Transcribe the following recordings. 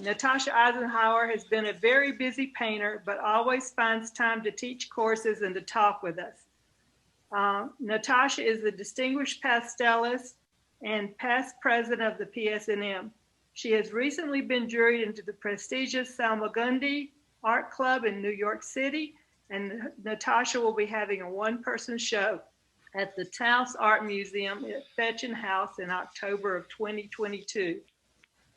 Natasha Isenhour has been a very busy painter, but always finds time to teach courses and to talk with us. Natasha is a distinguished pastelist and past president of the PSNM. She has recently been juried into the prestigious Salmagundi Art Club in New York City, and Natasha will be having a one-person show at the Taos Art Museum at Fetchin House in October of 2022.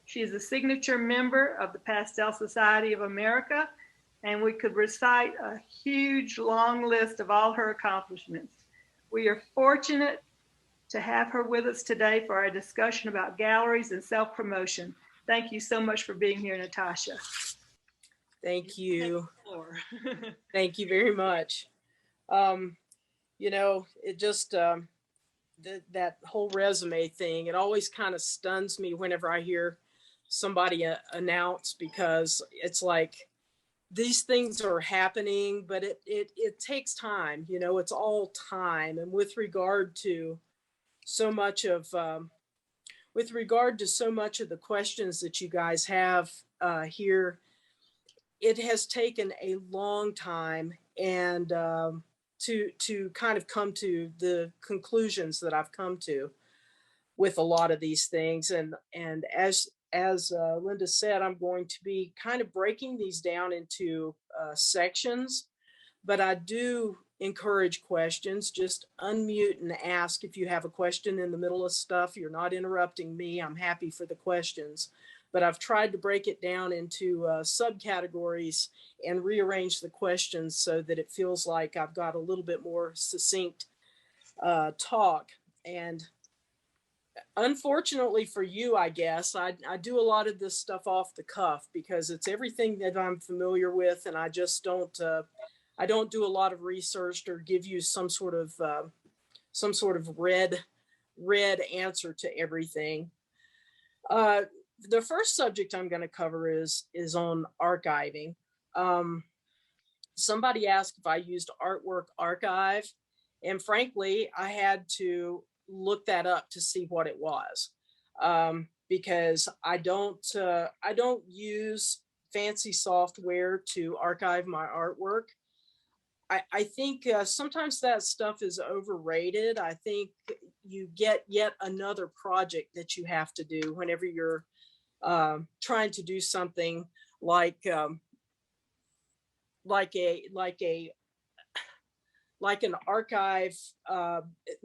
She is a signature member of the Pastel Society of America, and we could recite a huge long list of all her accomplishments. We are fortunate to have her with us today for our discussion about galleries and self-promotion. Thank you so much for being here, Natasha. Thank you. Thank you very much. It just, that whole resume thing, it always kind of stuns me whenever I hear somebody announce, because it's like these things are happening, but it takes time, it's all time. And with regard to so much of the questions that you guys have here, it has taken a long time, and to kind of come to the conclusions that I've come to with a lot of these things. And as Linda said, I'm going to be kind of breaking these down into sections, but I do encourage questions. Just unmute and ask if you have a question in the middle of stuff. You're not interrupting me. I'm happy for the questions, but I've tried to break it down into subcategories and rearrange the questions so that it feels like I've got a little bit more succinct talk. And unfortunately for you, I guess, I do a lot of this stuff off the cuff because it's everything that I'm familiar with, and I just don't do a lot of research or give you some sort of red answer to everything. The first subject I'm going to cover is on archiving. Somebody asked if I used Artwork Archive, and frankly, I had to look that up to see what it was, because I don't use fancy software to archive my artwork. I think sometimes that stuff is overrated. I think you get yet another project that you have to do whenever you're trying to do something like an archive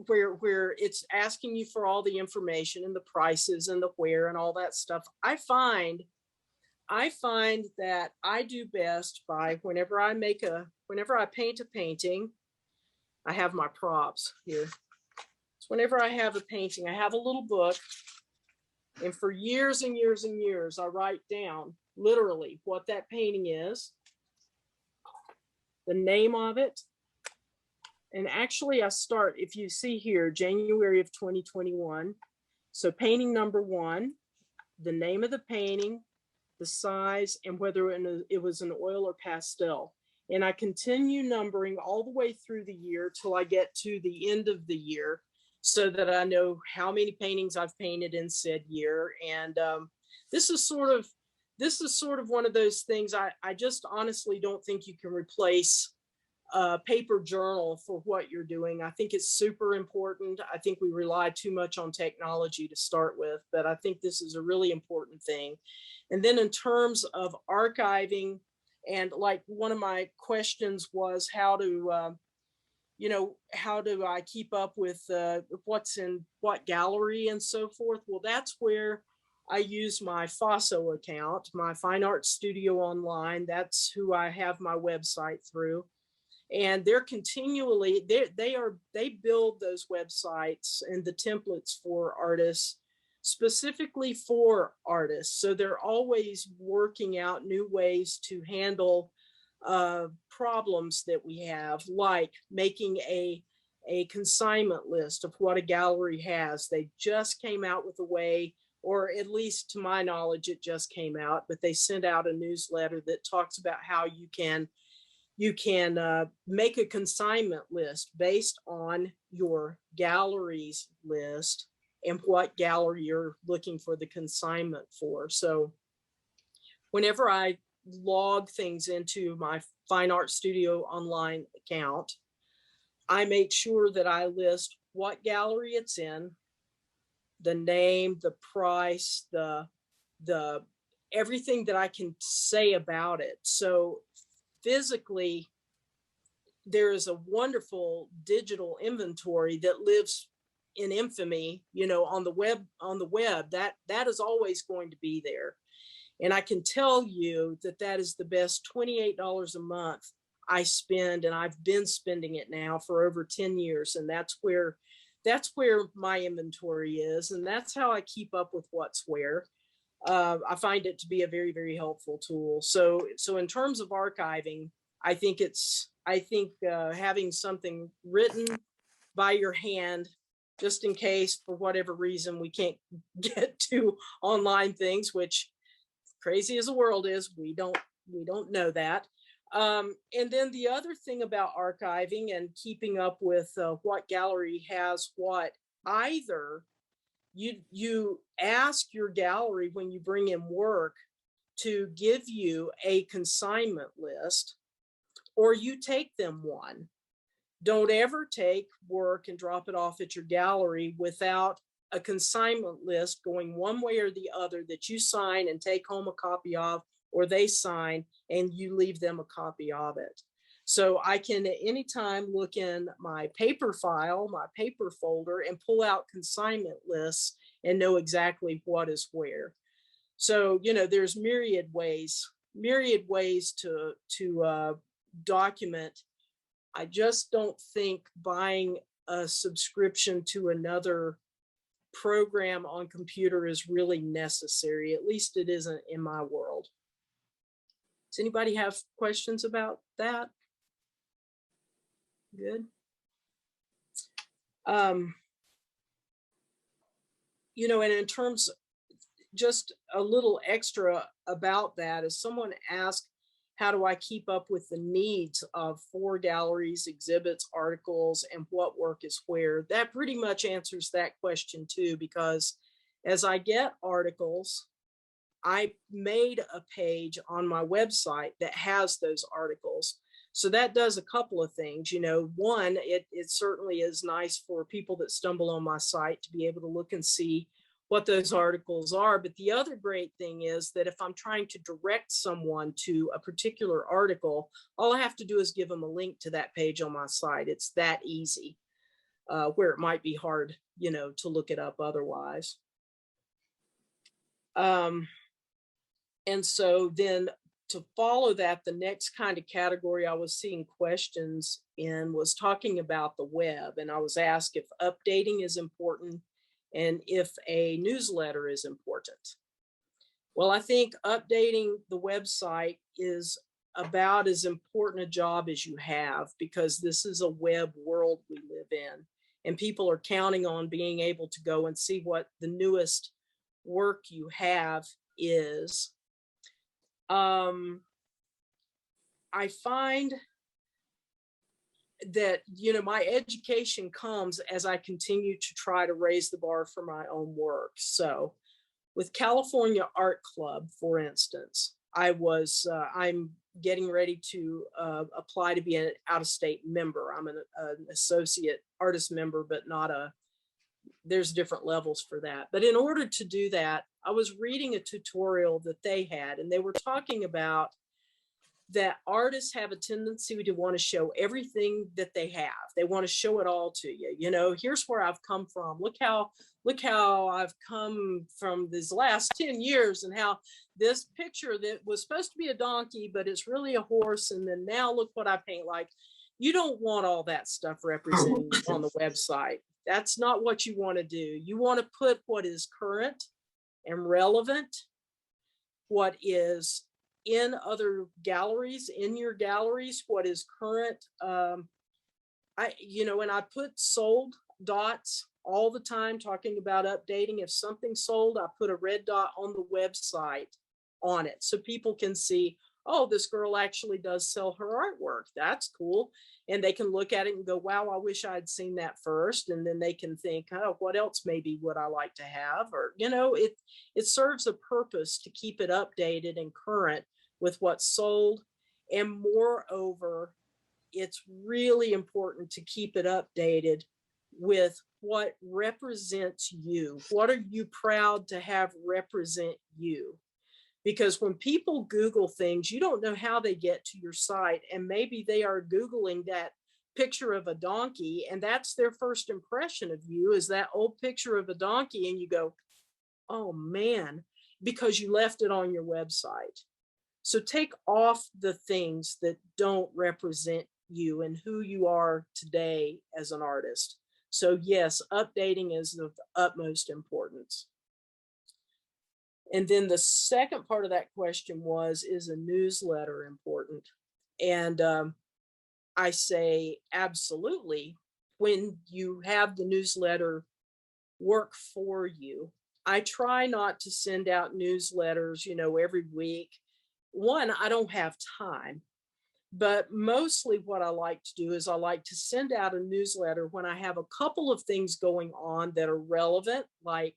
where it's asking you for all the information and the prices and the where and all that stuff. I find that I do best by whenever I paint a painting, I have my props here. So whenever I have a painting, I have a little book, and for years and years and years, I write down literally what that painting is, the name of it. And actually I start, if you see here, January of 2021. So painting number 1, the name of the painting, the size, and whether it was an oil or pastel. And I continue numbering all the way through the year till I get to the end of the year, so that I know how many paintings I've painted in said year. And this is sort of one of those things. I just honestly don't think you can replace a paper journal for what you're doing. I think it's super important. I think we rely too much on technology to start with, but I think this is a really important thing. And then in terms of archiving, and like one of my questions was how do I keep up with what's in what gallery and so forth? Well, that's where I use my FOSO account, my Fine Art Studio Online. That's who I have my website through. And they're continually, they build those websites and the templates for artists, specifically for artists. So they're always working out new ways to handle problems that we have, like making a consignment list of what a gallery has. They just came out with a way, or at least to my knowledge, it just came out, but they sent out a newsletter that talks about how you can make a consignment list based on your gallery's list and what gallery you're looking for the consignment for. So whenever I log things into my Fine Art Studio online account, I make sure that I list what gallery it's in, the name, the price, the everything that I can say about it. So physically, there is a wonderful digital inventory that lives in infamy, on the web, that is always going to be there. And I can tell you that that is the best $28 a month I spend, and I've been spending it now for over 10 years. And that's where my inventory is, and that's how I keep up with what's where. I find it to be a very, very helpful tool. So in terms of archiving, I think having something written by your hand, just in case for whatever reason we can't get to online things, which, crazy as the world is, we don't know that. And then the other thing about archiving and keeping up with what gallery has what, either you ask your gallery when you bring in work to give you a consignment list, or you take them one. Don't ever take work and drop it off at your gallery without a consignment list going one way or the other that you sign and take home a copy of, or they sign and you leave them a copy of it. So I can at any time look in my paper file, my paper folder, and pull out consignment lists and know exactly what is where. So, there's myriad ways to document. I just don't think buying a subscription to another program on computer is really necessary. At least it isn't in my world. Does anybody have questions about that? Good. And in terms, just a little extra about that, is someone asked, how do I keep up with the needs of 4 galleries, exhibits, articles, and what work is where? That pretty much answers that question too, because as I get articles, I made a page on my website that has those articles. So that does a couple of things. One, it certainly is nice for people that stumble on my site to be able to look and see what those articles are. But the other great thing is that if I'm trying to direct someone to a particular article, all I have to do is give them a link to that page on my site. It's that easy, where it might be hard, to look it up otherwise. And so then to follow that, the next kind of category I was seeing questions in was talking about the web. And I was asked if updating is important and if a newsletter is important. Well, I think updating the website is about as important a job as you have, because this is a web world we live in, and people are counting on being able to go and see what the newest work you have is. I find that, my education comes as I continue to try to raise the bar for my own work. So with California Art Club, for instance, I'm getting ready to apply to be an out-of-state member. I'm an associate artist member, but there's different levels for that. But in order to do that, I was reading a tutorial that they had, and they were talking about that artists have a tendency to want to show everything that they have. They want to show it all to you. Here's where I've come from. Look how I've come from these last 10 years, and how this picture that was supposed to be a donkey, but it's really a horse. And then now look what I paint like. You don't want all that stuff represented on the website. That's not what you want to do. You want to put what is current and relevant, what is in other galleries, in your galleries, what is current. And I put sold dots all the time talking about updating. If something's sold, I put a red dot on the website on it so people can see, oh, this girl actually does sell her artwork. That's cool. And they can look at it and go, wow, I wish I'd seen that first. And then they can think, oh, what else maybe would I like to have? Or, it serves a purpose to keep it updated and current with what's sold. And moreover, it's really important to keep it updated with what represents you. What are you proud to have represent you? Because when people Google things, you don't know how they get to your site. And maybe they are Googling that picture of a donkey, and that's their first impression of you, is that old picture of a donkey. And you go, oh man, because you left it on your website. So take off the things that don't represent you and who you are today as an artist. So yes, updating is of the utmost importance. And then the second part of that question was, is a newsletter important? And I say absolutely, when you have the newsletter work for you. I try not to send out newsletters, every week. One, I don't have time. But mostly what I like to do is I like to send out a newsletter when I have a couple of things going on that are relevant, like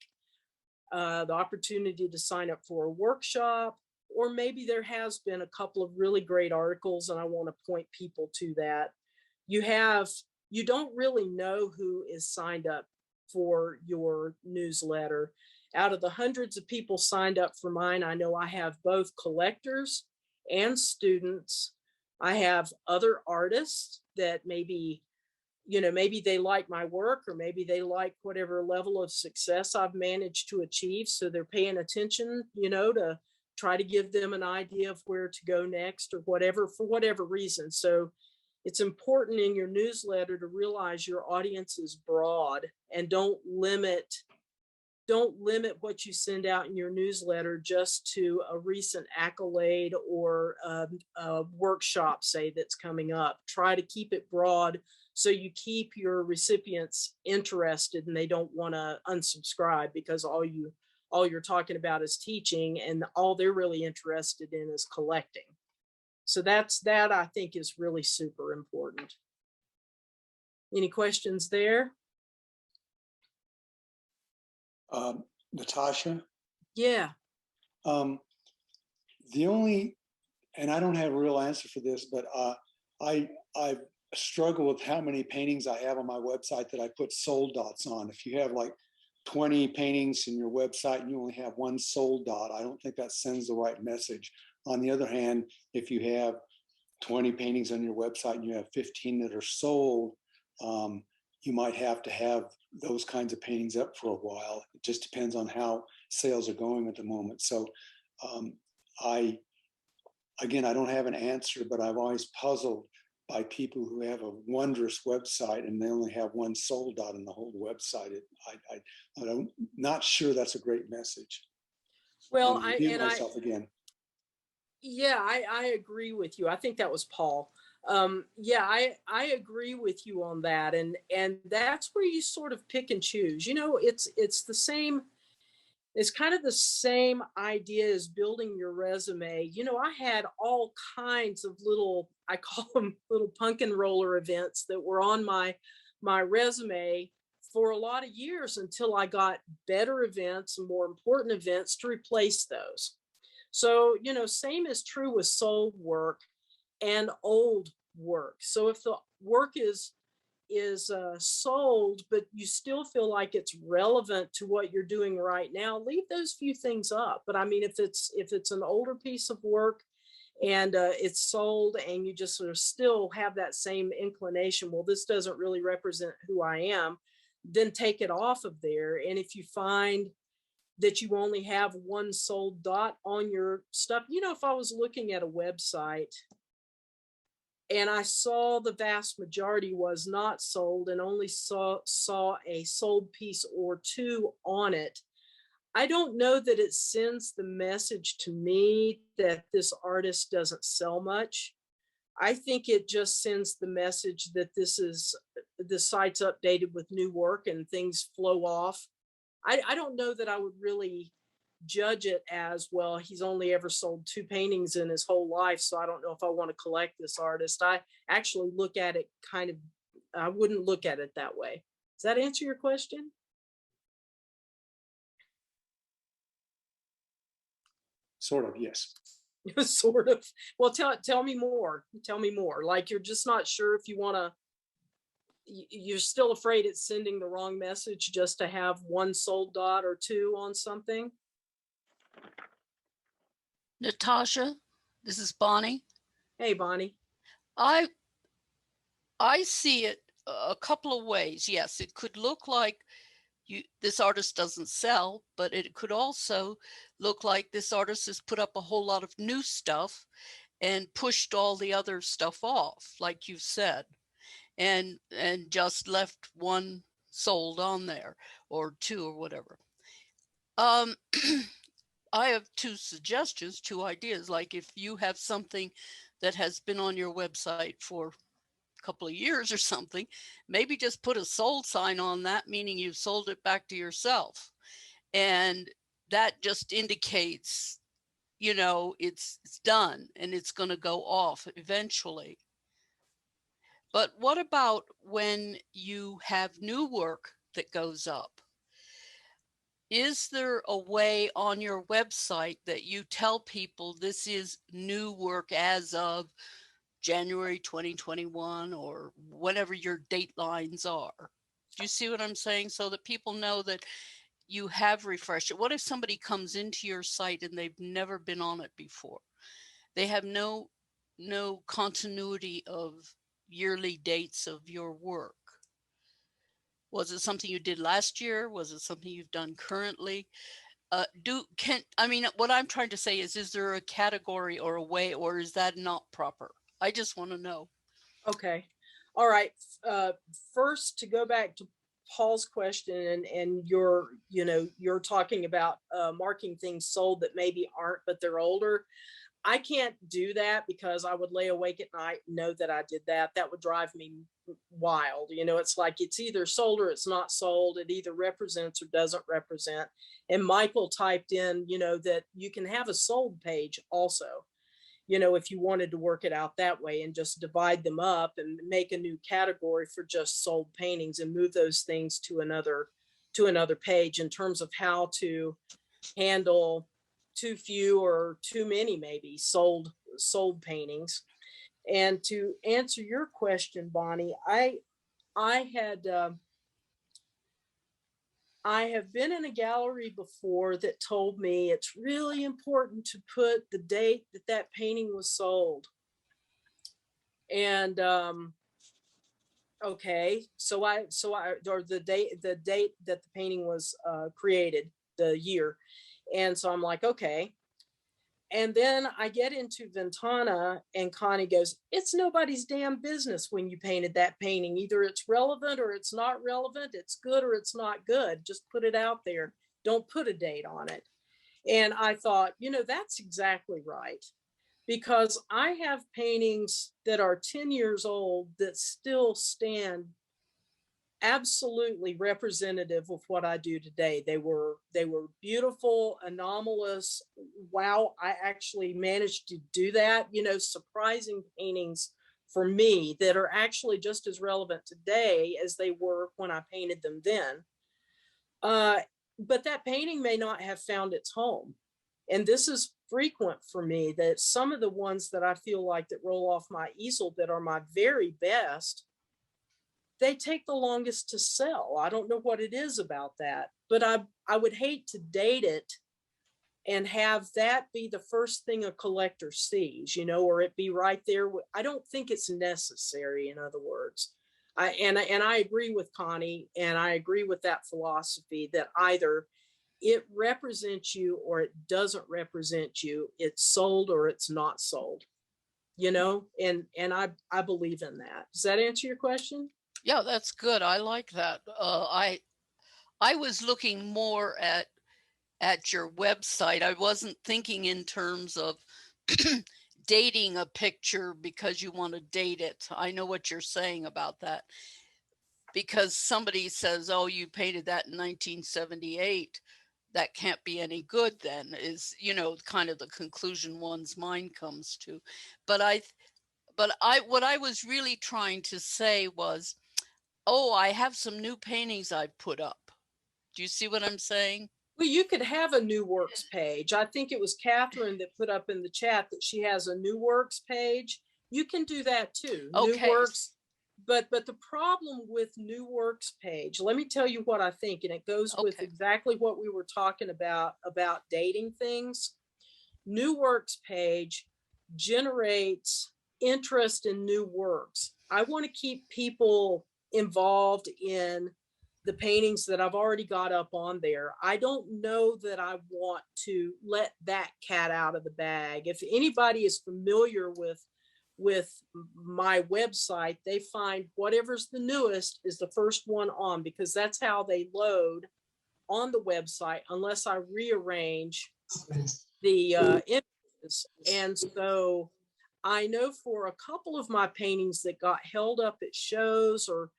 the opportunity to sign up for a workshop, or maybe there has been a couple of really great articles and I want to point people to that. You don't really know who is signed up for your newsletter. Out of the hundreds of people signed up for mine, I know I have both collectors and students. I have other artists that maybe they like my work, or maybe they like whatever level of success I've managed to achieve. So they're paying attention, to try to give them an idea of where to go next, or whatever, for whatever reason. So it's important in your newsletter to realize your audience is broad, and don't limit what you send out in your newsletter just to a recent accolade or a workshop, say, that's coming up. Try to keep it broad so you keep your recipients interested and they don't want to unsubscribe, because all you're talking about is teaching, and all they're really interested in is collecting. So that I think is really super important. Any questions there? Natasha? Yeah. The only, and I don't have a real answer for this, but I struggle with how many paintings I have on my website that I put sold dots on. If you have like 20 paintings in your website and you only have one sold dot, I don't think that sends the right message. On the other hand, if you have 20 paintings on your website and you have 15 that are sold, you might have to have those kinds of paintings up for a while. It just depends on how sales are going at the moment. So I don't have an answer, but I've always puzzled by people who have a wondrous website and they only have one sold dot in the whole website. I'm not sure that's a great message. Well, I agree with you. I think that was Paul. I agree with you on that. And that's where you sort of pick and choose. It's the same. It's kind of the same idea as building your resume. I had all kinds of little, I call them little pumpkin roller events that were on my resume for a lot of years, until I got better events and more important events to replace those. So, same is true with sold work and old work. So if the work is sold, but you still feel like it's relevant to what you're doing right now, leave those few things up. But I mean, if it's an older piece of work and it's sold, and you just sort of still have that same inclination, well, this doesn't really represent who I am, then take it off of there. And if you find that you only have one sold dot on your stuff, if I was looking at a website and I saw the vast majority was not sold and only saw a sold piece or two on it, I don't know that it sends the message to me that this artist doesn't sell much. I think it just sends the message that the site's updated with new work and things flow off. I don't know that I would really judge it as, well, he's only ever sold 2 paintings in his whole life, so I don't know if I want to collect this artist. I actually look at it kind of, I wouldn't look at it that way. Does that answer your question? Sort of, yes. Sort of. Well, tell me more. Tell me more. Like, you're just not sure if you want to, you're still afraid it's sending the wrong message just to have 1 sold dot or 2 on something. Natasha, this is Bonnie. Hey, Bonnie. I see it a couple of ways. Yes, it could look like this artist doesn't sell, but it could also look like this artist has put up a whole lot of new stuff and pushed all the other stuff off, like you said, and just left 1 sold on there, or 2 or whatever. I have 2 suggestions, 2 ideas. Like, if you have something that has been on your website for couple of years or something, maybe just put a sold sign on that, meaning you've sold it back to yourself. And that just indicates, it's done and it's going to go off eventually. But what about when you have new work that goes up? Is there a way on your website that you tell people this is new work as of January 2021 or whatever your date lines are? Do you see what I'm saying? So that people know that you have refreshed it. What if somebody comes into your site and they've never been on it before? They have no continuity of yearly dates of your work. Was it something you did last year? Was it something you've done currently? What I'm trying to say is there a category or a way, or is that not proper? I just want to know. Okay. All right. First, to go back to Paul's question, and you're talking about marking things sold that maybe aren't, but they're older. I can't do that because I would lay awake at night and know that I did that. That would drive me wild. It's like, it's either sold or it's not sold. It either represents or doesn't represent. And Michael typed in, that you can have a sold page also, if you wanted to work it out that way and just divide them up and make a new category for just sold paintings and move those things to another page in terms of how to handle too few or too many, maybe sold paintings. And to answer your question, Bonnie, I have been in a gallery before that told me it's really important to put the date that painting was sold. And okay, so I or the date that the painting was created, the year. And so I'm like, okay. And then I get into Ventana and Connie goes, it's nobody's damn business when you painted that painting. Either it's relevant or it's not relevant. It's good or it's not good. Just put it out there. Don't put a date on it. And I thought, that's exactly right. Because I have paintings that are 10 years old that still stand absolutely representative of what I do today. They were beautiful, anomalous. Wow, I actually managed to do that. Surprising paintings for me that are actually just as relevant today as they were when I painted them then. But that painting may not have found its home. And this is frequent for me, that some of the ones that I feel like that roll off my easel that are my very best, they take the longest to sell. I don't know what it is about that, but I would hate to date it and have that be the first thing a collector sees, or it be right there. I don't think it's necessary, in other words. I agree with Connie, and I agree with that philosophy that either it represents you or it doesn't represent you. It's sold or it's not sold, and I believe in that. Does that answer your question? Yeah, that's good. I like that. I was looking more at your website. I wasn't thinking in terms of dating a picture because you want to date it. I know what you're saying about that. Because somebody says, oh, you painted that in 1978. that can't be any good then, is, you know, kind of the conclusion one's mind comes to. But what I was really trying to say was, oh, I have some new paintings I put up. Do you see what I'm saying? Well, you could have a new works page. I think it was Catherine that put up in the chat that she has a new works page. You can do that too. New Okay. works. But the problem with new works page, let me tell you what I think, and it goes with Okay. exactly what we were talking about dating things. New works page generates interest in new works. I want to keep people involved in the paintings that I've already got up on there. I don't know that I want to let that cat out of the bag. If anybody is familiar with my website, they find whatever's the newest is the first one on, because that's how they load on the website unless I rearrange the images. And so I know for a couple of my paintings that got held up at shows, or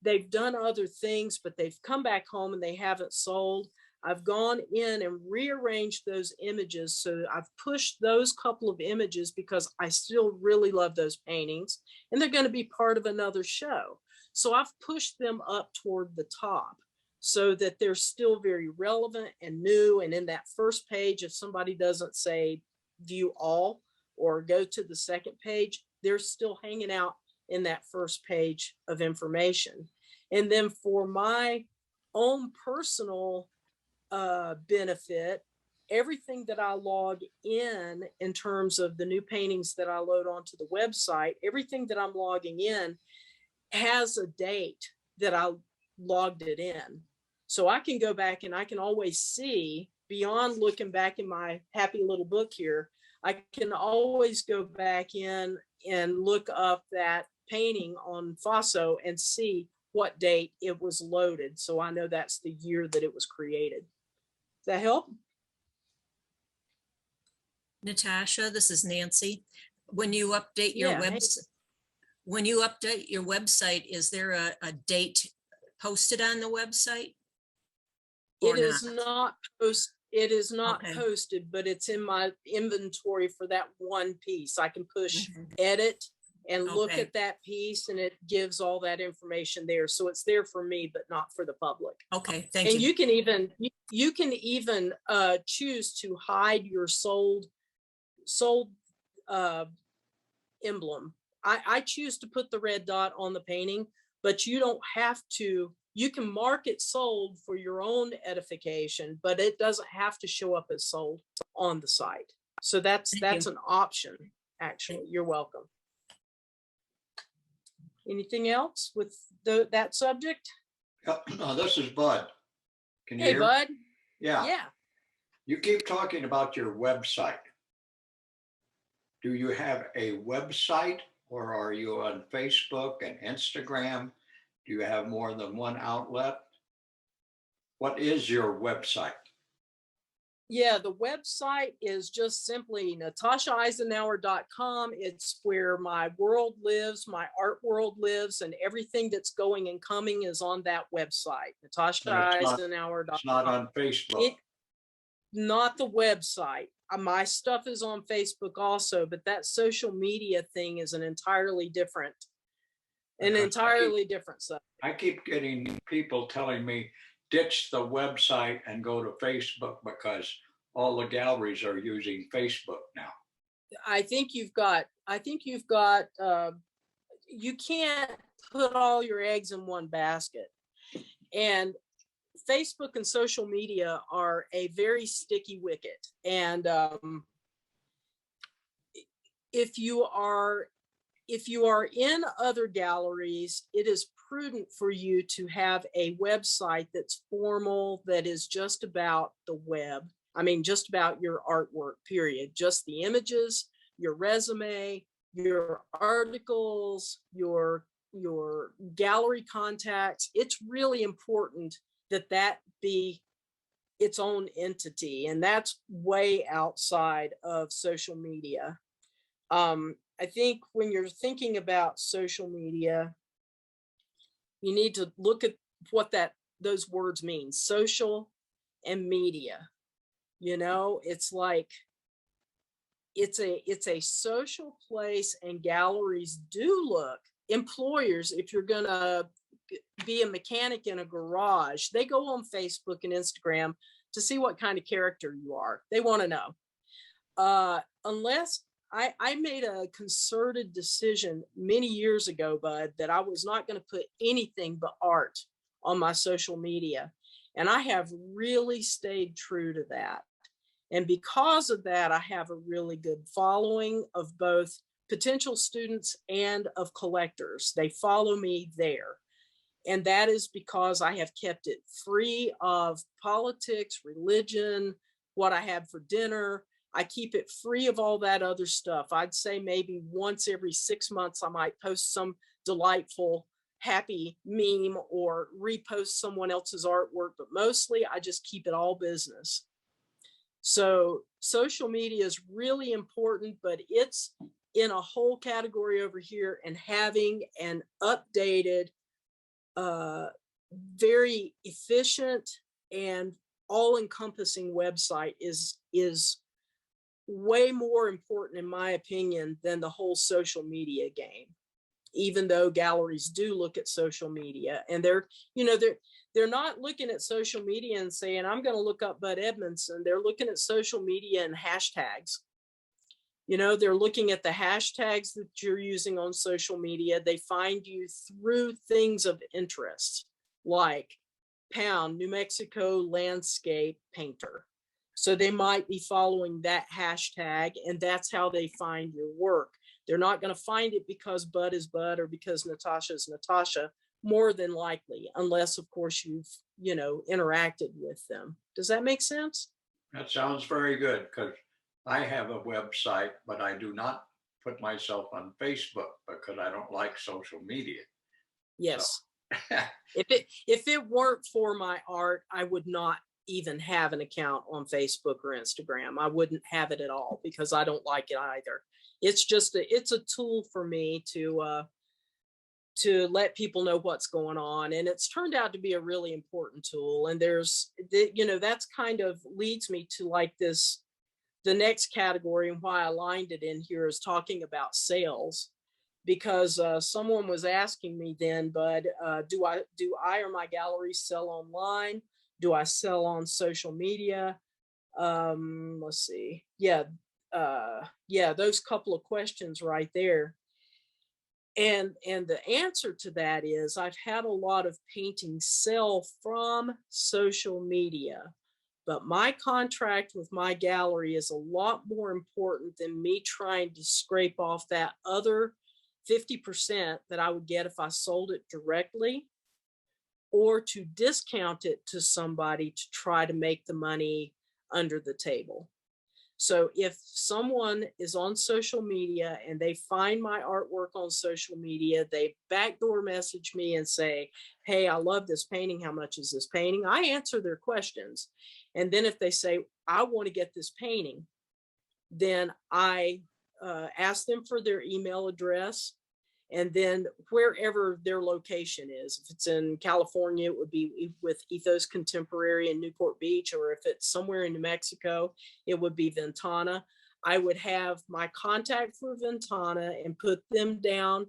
they've done other things, but they've come back home and they haven't sold, I've gone in and rearranged those images. So I've pushed those couple of images because I still really love those paintings and they're going to be part of another show. So I've pushed them up toward the top so that they're still very relevant and new. And in that first page, if somebody doesn't say view all or go to the second page, they're still hanging out in that first page of information. And then for my own personal benefit, everything that I log in terms of the new paintings that I load onto the website, everything that I'm logging in has a date that I logged it in. So I can go back and I can always see, beyond looking back in my happy little book here, I can always go back in and look up that painting on Fosso and see what date it was loaded. So I know that's the year that it was created. Does that help? Natasha, this is Nancy. When you update your Yeah, hey. website, is there a date posted on the website? It is not Okay. posted, but it's in my inventory for that one piece. I can push Mhm. edit and look Okay. at that piece and it gives all that information there. So it's there for me, but not for the public. Okay, thank And you. you can even choose to hide your sold emblem. I choose to put the red dot on the painting, but you don't have to. You can mark it sold for your own edification, but it doesn't have to show up as sold on the site. So that's Thank you. an option, actually. You're welcome. Anything else with that subject? This is Bud. Can you Hey, hear? Bud. Yeah. Yeah. You keep talking about your website. Do you have a website, or are you on Facebook and Instagram? Do you have more than one outlet? What is your website? Yeah, the website is just simply NatashaIsenhour.com. It's where my world lives, my art world lives, and everything that's going and coming is on that website, NatashaIsenhour.com. It's not on Facebook. Not the website. My stuff is on Facebook also, but that social media thing is an entirely different subject. I keep getting people telling me, ditch the website and go to Facebook because all the galleries are using Facebook now. I think you've got, you can't put all your eggs in one basket. And Facebook and social media are a very sticky wicket. And if you are in other galleries, it is prudent for you to have a website that's formal, that is just about the web. I mean, just about your artwork, period. Just the images, your resume, your articles, your gallery contacts. It's really important that be its own entity. And that's way outside of social media. I think when you're thinking about social media, you need to look at what those words mean: social and media. You know, it's like, it's a social place, and galleries do look, employers, if you're gonna be a mechanic in a garage, they go on Facebook and Instagram to see what kind of character you are. They want to know. Unless I made a concerted decision many years ago, Bud, that I was not going to put anything but art on my social media. And I have really stayed true to that. And because of that, I have a really good following of both potential students and of collectors. They follow me there. And that is because I have kept it free of politics, religion, what I had for dinner. I keep it free of all that other stuff. I'd say maybe once every 6 months, I might post some delightful, happy meme or repost someone else's artwork, but mostly I just keep it all business. So social media is really important, but it's in a whole category over here, and having an updated, very efficient and all-encompassing website is way more important, in my opinion, than the whole social media game. Even though galleries do look at social media, and they're not looking at social media and saying, I'm going to look up Bud Edmondson. They're looking at social media and hashtags. They're looking at the hashtags that you're using on social media. They find you through things of interest, like pound New Mexico landscape painter. So they might be following that hashtag, and that's how they find your work. They're not going to find it because Bud is Bud or because Natasha is Natasha, more than likely, unless, of course, you've, interacted with them. Does that make sense? That sounds very good, because I have a website, but I do not put myself on Facebook because I don't like social media. Yes. So. If it weren't for my art, I would not even have an account on Facebook or Instagram. I wouldn't have it at all because I don't like it either. It's just it's a tool for me to let people know what's going on, and it's turned out to be a really important tool. And that's kind of leads me to like this, the next category, and why I lined it in here is talking about sales, because someone was asking me then, Bud, do I or my gallery sell online? Do I sell on social media? Let's see. Yeah, those couple of questions right there. And the answer to that is, I've had a lot of paintings sell from social media, but my contract with my gallery is a lot more important than me trying to scrape off that other 50% that I would get if I sold it directly, or to discount it to somebody to try to make the money under the table. So if someone is on social media and they find my artwork on social media, they backdoor message me and say, hey, I love this painting. How much is this painting? I answer their questions. And then if they say, I want to get this painting, then I ask them for their email address. And then wherever their location is, if it's in California, it would be with Ethos Contemporary in Newport Beach, or if it's somewhere in New Mexico, it would be Ventana. I would have my contact for Ventana and put them down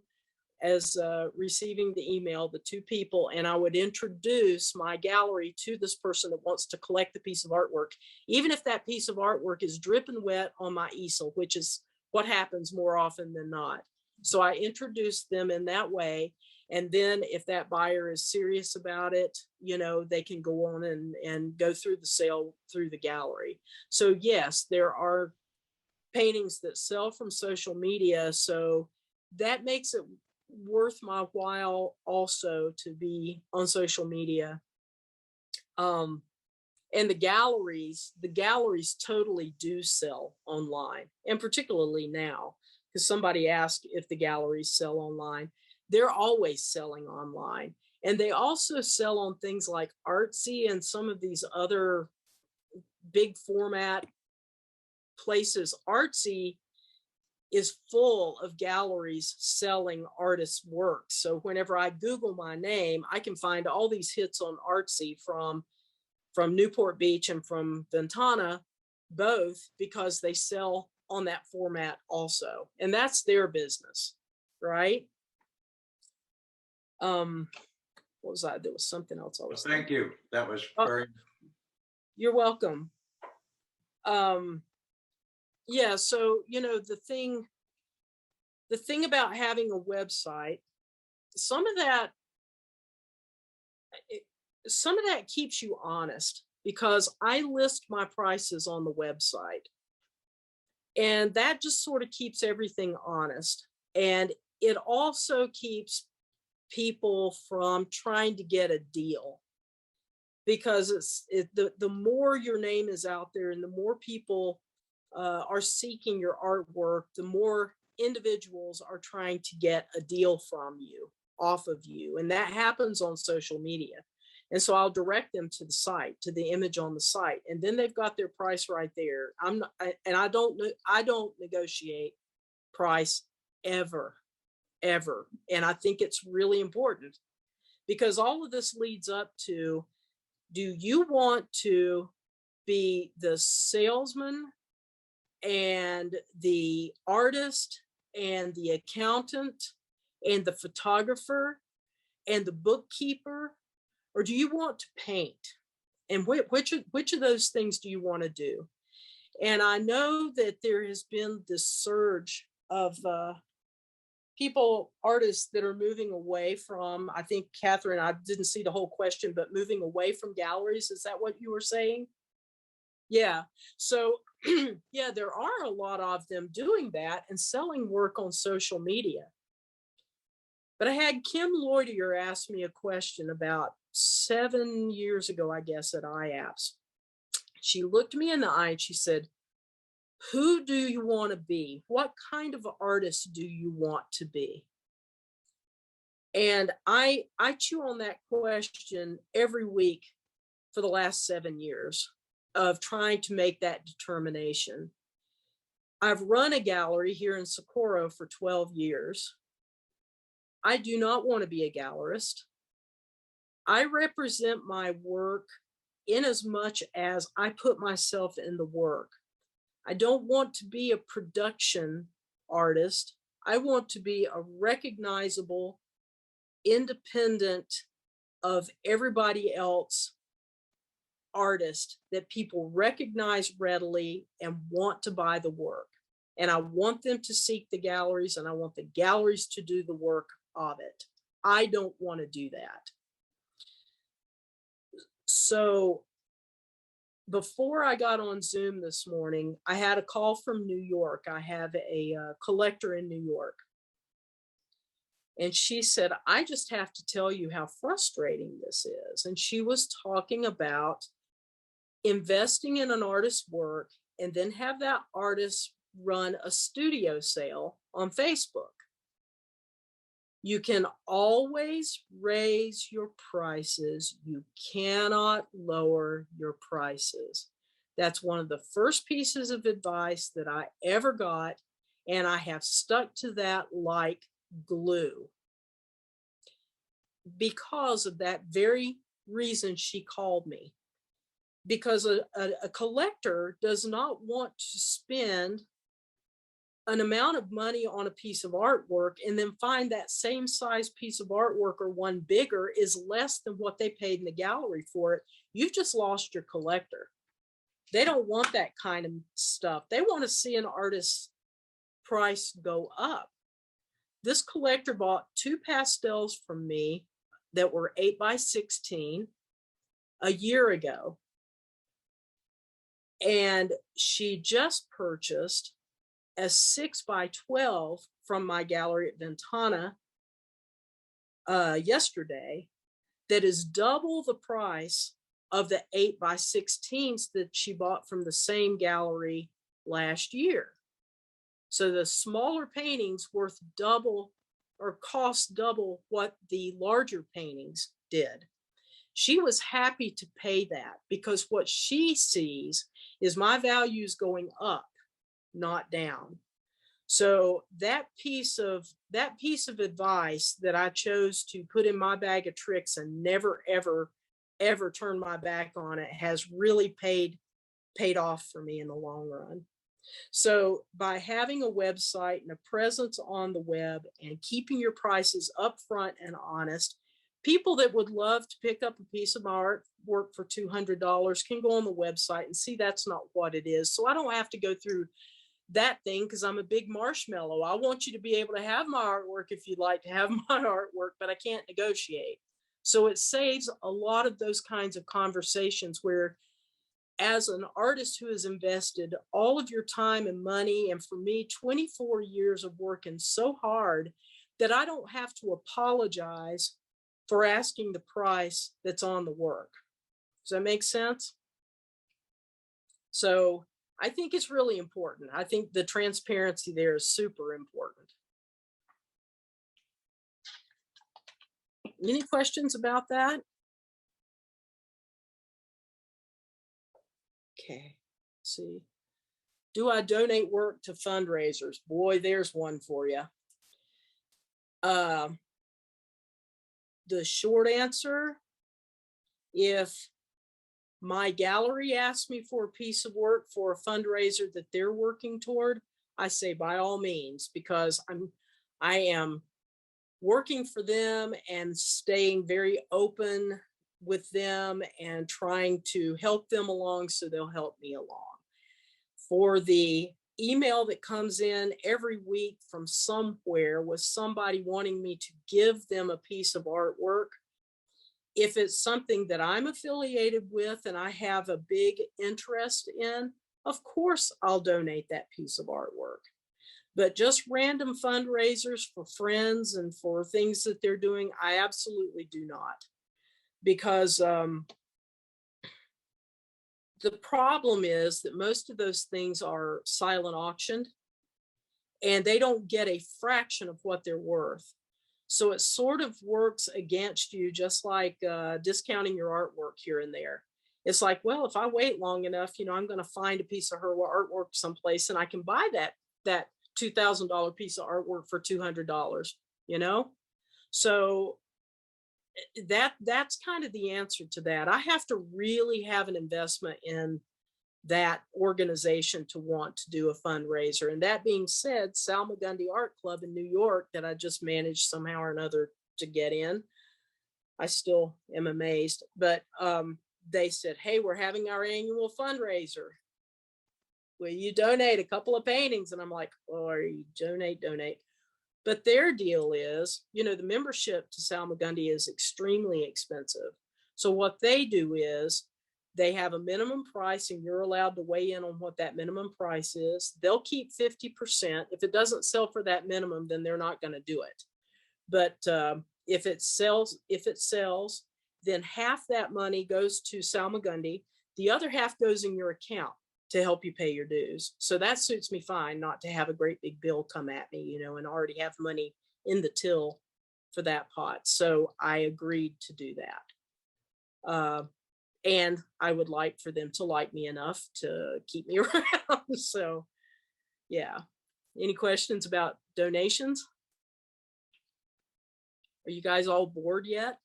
as receiving the email, the two people, and I would introduce my gallery to this person that wants to collect the piece of artwork, even if that piece of artwork is dripping wet on my easel, which is what happens more often than not. So I introduced them in that way. And then if that buyer is serious about it, they can go on and go through the sale through the gallery. So yes, there are paintings that sell from social media. So that makes it worth my while also to be on social media. And the galleries totally do sell online, and particularly now, because somebody asked if the galleries sell online. They're always selling online. And they also sell on things like Artsy and some of these other big format places. Artsy is full of galleries selling artists' work. So whenever I Google my name, I can find all these hits on Artsy from from Newport Beach and from Ventana, both because they sell on that format also. And that's their business, right? What was I? There was something else I was Thank you. That was Oh. very, You're welcome. Yeah, so the thing about having a website, some of that keeps you honest, because I list my prices on the website, and that just sort of keeps everything honest. And it also keeps people from trying to get a deal, because the more your name is out there and the more people are seeking your artwork, the more individuals are trying to get a deal from you, off of you. And that happens on social media. And so I'll direct them to the site, to the image on the site, and then they've got their price right there. I don't negotiate price ever. And I think it's really important, because all of this leads up to, do you want to be the salesman and the artist and the accountant and the photographer and the bookkeeper, or do you want to paint? And which of those things do you want to do? And I know that there has been this surge of artists that are moving away from, I think, Catherine, I didn't see the whole question, but moving away from galleries. Is that what you were saying? Yeah. So, yeah, there are a lot of them doing that and selling work on social media. But I had Kim Lloydier ask me a question about 7 years ago, I guess, at IAPS. She looked me in the eye and she said, "Who do you want to be? What kind of artist do you want to be?" And I chew on that question every week for the last 7 years of trying to make that determination. I've run a gallery here in Socorro for 12 years. I do not want to be a gallerist. I represent my work in as much as I put myself in the work. I don't want to be a production artist. I want to be a recognizable, independent of everybody else artist that people recognize readily and want to buy the work. And I want them to seek the galleries, and I want the galleries to do the work of it. I don't want to do that. So before I got on Zoom this morning, I had a call from New York. I have a collector in New York. And she said, "I just have to tell you how frustrating this is." And she was talking about investing in an artist's work and then have that artist run a studio sale on Facebook. You can always raise your prices. You cannot lower your prices. That's one of the first pieces of advice that I ever got, and I have stuck to that like glue. Because of that very reason she called me. Because a collector does not want to spend an amount of money on a piece of artwork and then find that same size piece of artwork or one bigger is less than what they paid in the gallery for it. You've just lost your collector. They don't want that kind of stuff. They want to see an artist's price go up. This collector bought 2 pastels from me that were 8 by 16 a year ago. And she just purchased a 6 by 12 from my gallery at Ventana yesterday that is double the price of the 8 by 16s that she bought from the same gallery last year. So the smaller paintings worth double or cost double what the larger paintings did. She was happy to pay that because what she sees is my values going up, not down. So that piece of advice that I chose to put in my bag of tricks and never ever ever turned my back on it has really paid off for me in the long run. So by having a website and a presence on the web and keeping your prices upfront and honest, people that would love to pick up a piece of my artwork for $200 can go on the website and see that's not what it is. So I don't have to go through that thing because I'm a big marshmallow. I want you to be able to have my artwork if you'd like to have my artwork, but I can't negotiate. So it saves a lot of those kinds of conversations where, as an artist who has invested all of your time and money, and for me, 24 years of working so hard, that I don't have to apologize for asking the price that's on the work. Does that make sense? So I think it's really important. I think the transparency there is super important. Any questions about that? Okay, let's see. Do I donate work to fundraisers? Boy, there's one for you. The short answer, if my gallery asks me for a piece of work for a fundraiser that they're working toward, I say by all means, because I am working for them and staying very open with them and trying to help them along so they'll help me along. For the email that comes in every week from somewhere with somebody wanting me to give them a piece of artwork, if it's something that I'm affiliated with and I have a big interest in, of course I'll donate that piece of artwork. But just random fundraisers for friends and for things that they're doing, I absolutely do not. Because the problem is that most of those things are silent auctioned and they don't get a fraction of what they're worth. So it sort of works against you, just like discounting your artwork here and there. It's like, well, if I wait long enough, I'm going to find a piece of her artwork someplace and I can buy that $2,000 piece of artwork for $200, So that's kind of the answer to that. I have to really have an investment in that organization to want to do a fundraiser. And that being said, Salmagundi Art Club in New York that I just managed somehow or another to get in, I still am amazed, but they said, hey, we're having our annual fundraiser. Will you donate a couple of paintings? And I'm like, oh, you donate. But their deal is, the membership to Salmagundi is extremely expensive. So what they do is they have a minimum price and you're allowed to weigh in on what that minimum price is. They'll keep 50%. If it doesn't sell for that minimum, then they're not going to do it. But if it sells, then half that money goes to Salmagundi. The other half goes in your account to help you pay your dues. So that suits me fine, not to have a great big bill come at me, and already have money in the till for that pot. So I agreed to do that. And I would like for them to like me enough to keep me around. So yeah. Any questions about donations? Are you guys all bored yet?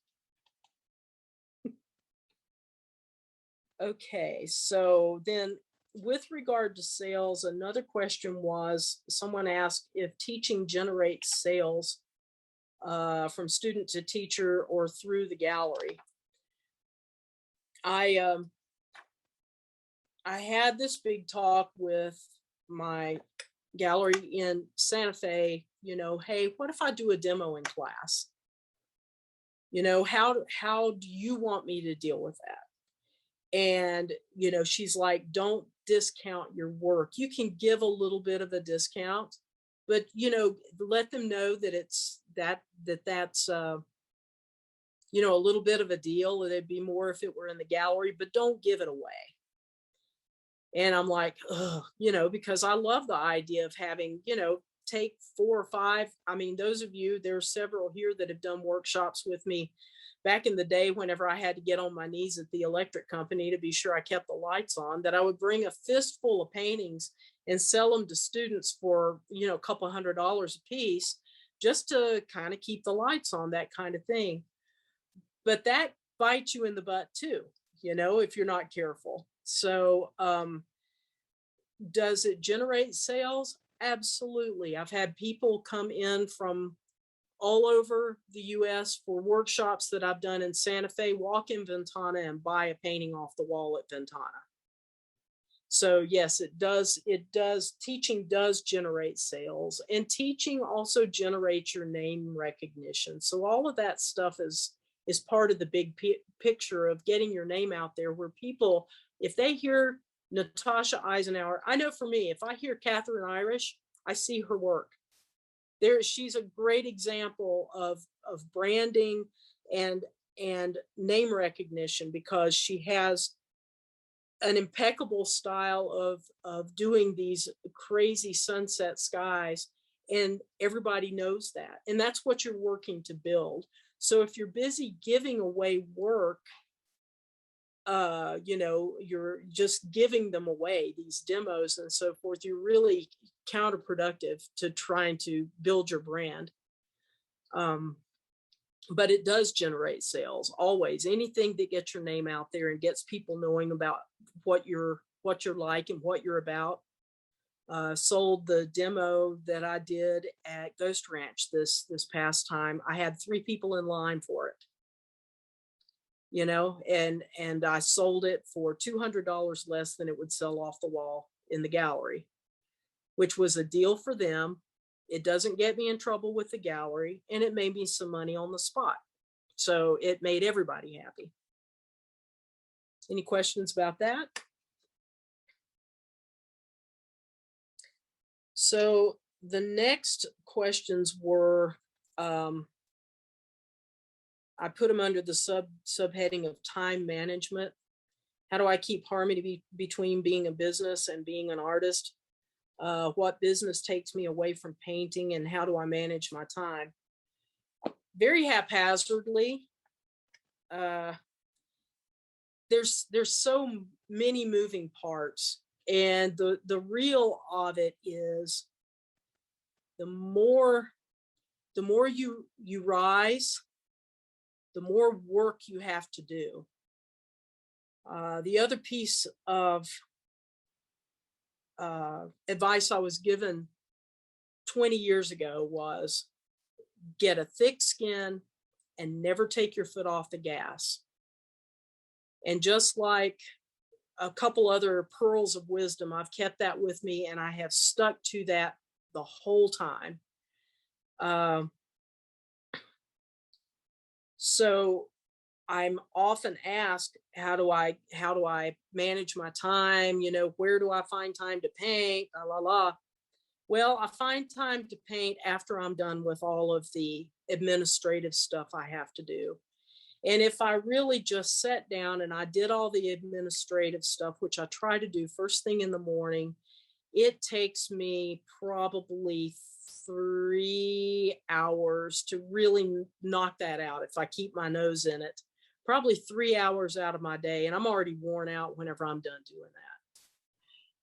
Okay, so then with regard to sales, another question was, someone asked if teaching generates sales from student to teacher or through the gallery. I had this big talk with my gallery in Santa Fe, hey, what if I do a demo in class? How do you want me to deal with that? And, she's like, don't discount your work. You can give a little bit of a discount, but, let them know that that's a little bit of a deal. It'd be more if it were in the gallery, but don't give it away. And I'm like, because I love the idea of having, take 4 or 5. I mean, those of you, there's several here that have done workshops with me back in the day, whenever I had to get on my knees at the electric company to be sure I kept the lights on, that I would bring a fistful of paintings and sell them to students for, a couple $100 a piece, just to kind of keep the lights on, that kind of thing. But that bite you in the butt too, you know, if you're not careful. So, does it generate sales? Absolutely. I've had people come in from all over the US for workshops that I've done in Santa Fe, walk in Ventana and buy a painting off the wall at Ventana. So yes, it does. Teaching does generate sales, and teaching also generates your name recognition. So all of that stuff is part of the big picture of getting your name out there, where people, if they hear Natasha Isenhour, I know for me, if I hear Catherine Irish, I see her work. She's a great example of branding and name recognition, because she has an impeccable style of doing these crazy sunset skies, and everybody knows that, and that's what you're working to build. So if you're busy giving away work, you know, you're just giving them away, these demos and so forth, you're really counterproductive to trying to build your brand. But it does generate sales always. Anything that gets your name out there and gets people knowing about what you're like and what you're about. Sold the demo that I did at Ghost Ranch this past time. I had 3 people in line for it, you know, and I sold it for $200 less than it would sell off the wall in the gallery, which was a deal for them. It doesn't get me in trouble with the gallery, and it made me some money on the spot. So it made everybody happy. Any questions about that? So the next questions were, I put them under the subheading of time management. How do I keep harmony between being a business and being an artist? What business takes me away from painting, and how do I manage my time? Very haphazardly. There's so many moving parts, and the real of it is the more you rise, the more work you have to do. The other piece of advice I was given 20 years ago was, get a thick skin and never take your foot off the gas. And just like a couple other pearls of wisdom, I've kept that with me, and I have stuck to that the whole time. So I'm often asked, how do I manage my time? You know, where do I find time to paint? La la la. Well, I find time to paint after I'm done with all of the administrative stuff I have to do. And if I really just sat down and I did all the administrative stuff, which I try to do first thing in the morning, it takes me probably 3 hours to really knock that out. If I keep my nose in it, probably 3 hours out of my day. And I'm already worn out whenever I'm done doing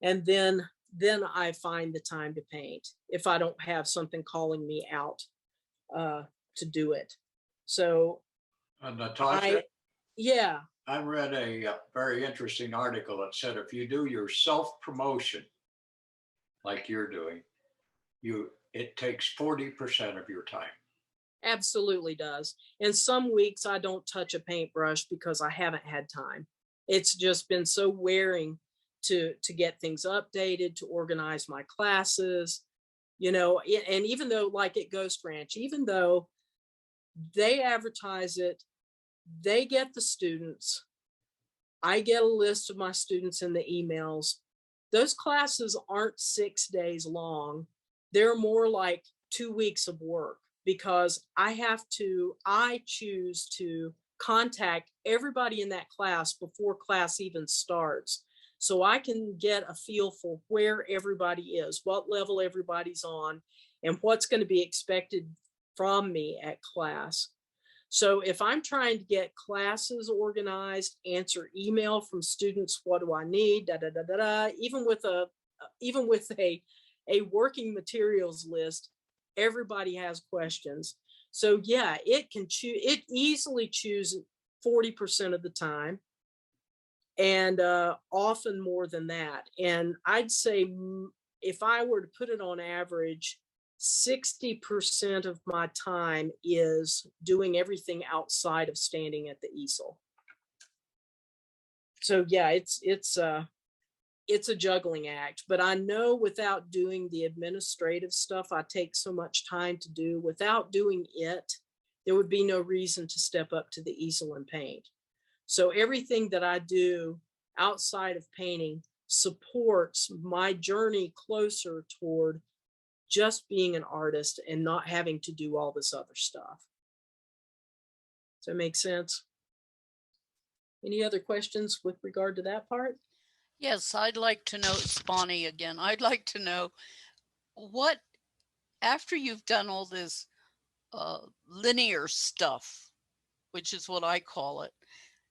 that. And then I find the time to paint if I don't have something calling me out to do it. So Natasha, yeah. I read a very interesting article that said if you do your self-promotion like you're doing, it takes 40% of your time. Absolutely does. And some weeks I don't touch a paintbrush because I haven't had time. It's just been so wearing to get things updated, to organize my classes, you know. And even though, like at Ghost Ranch, even though they advertise it, they get the students, I get a list of my students in the emails. Those classes aren't 6 days long. They're more like 2 weeks of work, because I choose to contact everybody in that class before class even starts. So I can get a feel for where everybody is, what level everybody's on, and what's going to be expected from me at class. So if I'm trying to get classes organized, answer email from students, what do I need, da da da da da, even with a working materials list, everybody has questions. So yeah, it easily 40% of the time, and often more than that. And I'd say if I were to put it on average, 60% of my time is doing everything outside of standing at the easel. So yeah, it's a juggling act, but I know without doing the administrative stuff I take so much time to do, without doing it, there would be no reason to step up to the easel and paint. So everything that I do outside of painting supports my journey closer toward just being an artist and not having to do all this other stuff. Does that make sense? Any other questions with regard to that part? Yes, I'd like to know, it's Bonnie again. I'd like to know what, after you've done all this linear stuff, which is what I call it.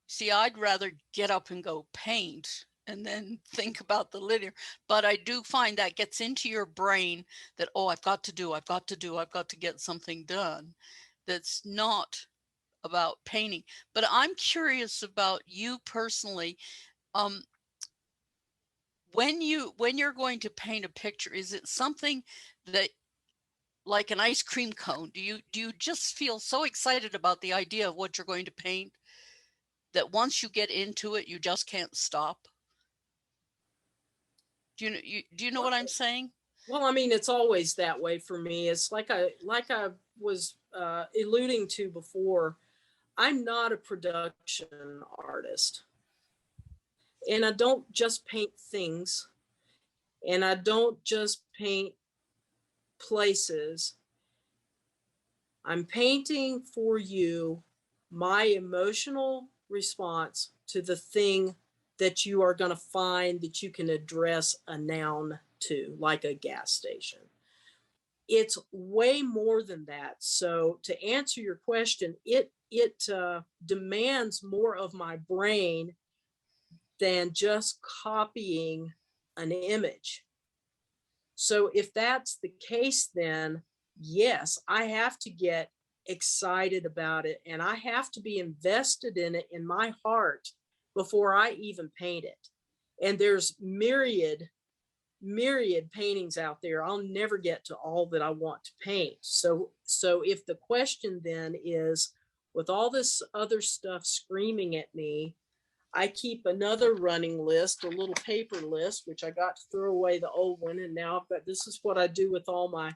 See, I'd rather get up and go paint and then think about the linear. But I do find that gets into your brain that, oh, I've got to get something done that's not about painting. But I'm curious about you personally. When you're going to paint a picture, is it something that, like an ice cream cone, do you just feel so excited about the idea of what you're going to paint that once you get into it, you just can't stop? Do you know what I'm saying? Well, I mean, it's always that way for me. It's like I was alluding to before. I'm not a production artist, and I don't just paint things, and I don't just paint places. I'm painting for you my emotional response to the thing that you are going to find that you can address a noun to, like a gas station. It's way more than that. So to answer your question, it demands more of my brain than just copying an image. So if that's the case, then yes, I have to get excited about it, and I have to be invested in it in my heart before I even paint it. And there's myriad paintings out there. I'll never get to all that I want to paint. So if the question then is, with all this other stuff screaming at me, I keep another running list, a little paper list, which I got to throw away the old one. And now I've got, this is what I do with all my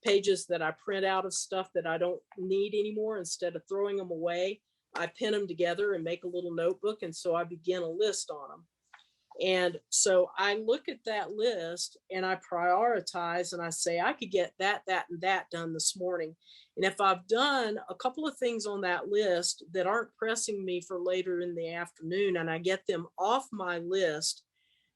pages that I print out of stuff that I don't need anymore. Instead of throwing them away, I pin them together and make a little notebook. And so I begin a list on them. And so I look at that list and I prioritize, and I say, I could get that, and that done this morning. And if I've done a couple of things on that list that aren't pressing me for later in the afternoon, and I get them off my list,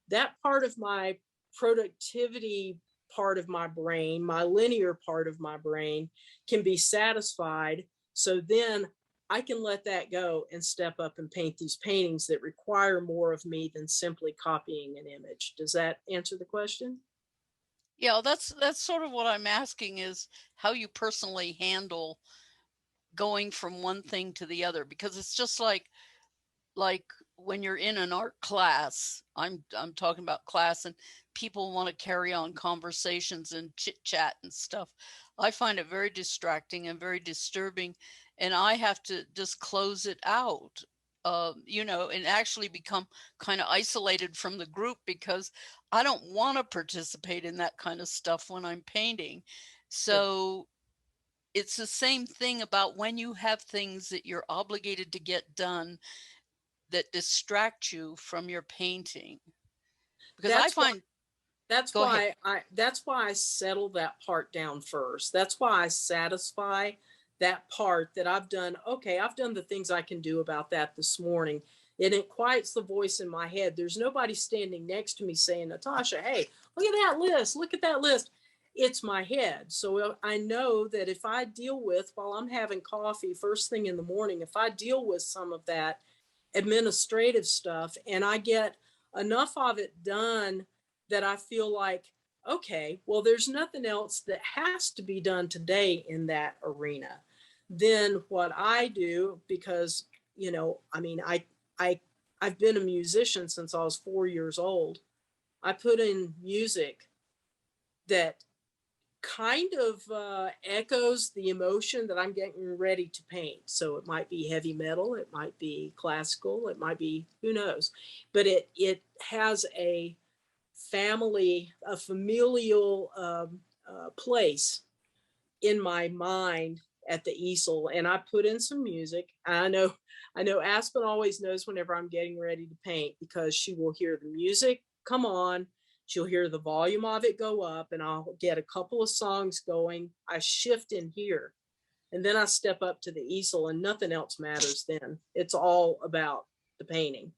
that part of my productivity part of my brain, my linear part of my brain, can be satisfied. So then I can let that go and step up and paint these paintings that require more of me than simply copying an image. Does that answer the question? Yeah, that's sort of what I'm asking, is how you personally handle going from one thing to the other, because it's just like when you're in an art class, I'm talking about class, and people want to carry on conversations and chit chat and stuff. I find it very distracting and very disturbing, and I have to just close it out, and actually become kind of isolated from the group, because I don't want to participate in that kind of stuff when I'm painting. So it's the same thing about when you have things that you're obligated to get done that distract you from your painting. Because I find, that's go ahead. why I settle that part down first. That's why I satisfy that part that I've done. Okay, I've done the things I can do about that this morning. And it quiets the voice in my head. There's nobody standing next to me saying, Natasha, hey, look at that list. Look at that list. It's my head. So I know that if I deal with, while I'm having coffee first thing in the morning, if I deal with some of that administrative stuff and I get enough of it done that I feel like, okay, well, there's nothing else that has to be done today in that arena. Then what I do, because you know, I mean, I've been a musician since I was 4 years old. I put in music that kind of echoes the emotion that I'm getting ready to paint. So it might be heavy metal, it might be classical, it might be, who knows, but it has a familial place in my mind at the easel, and I put in some music. I know Aspen always knows whenever I'm getting ready to paint, because she will hear the music come on, she'll hear the volume of it go up, and I'll get a couple of songs going. I shift in here, and then I step up to the easel, and nothing else matters then. It's all about the painting,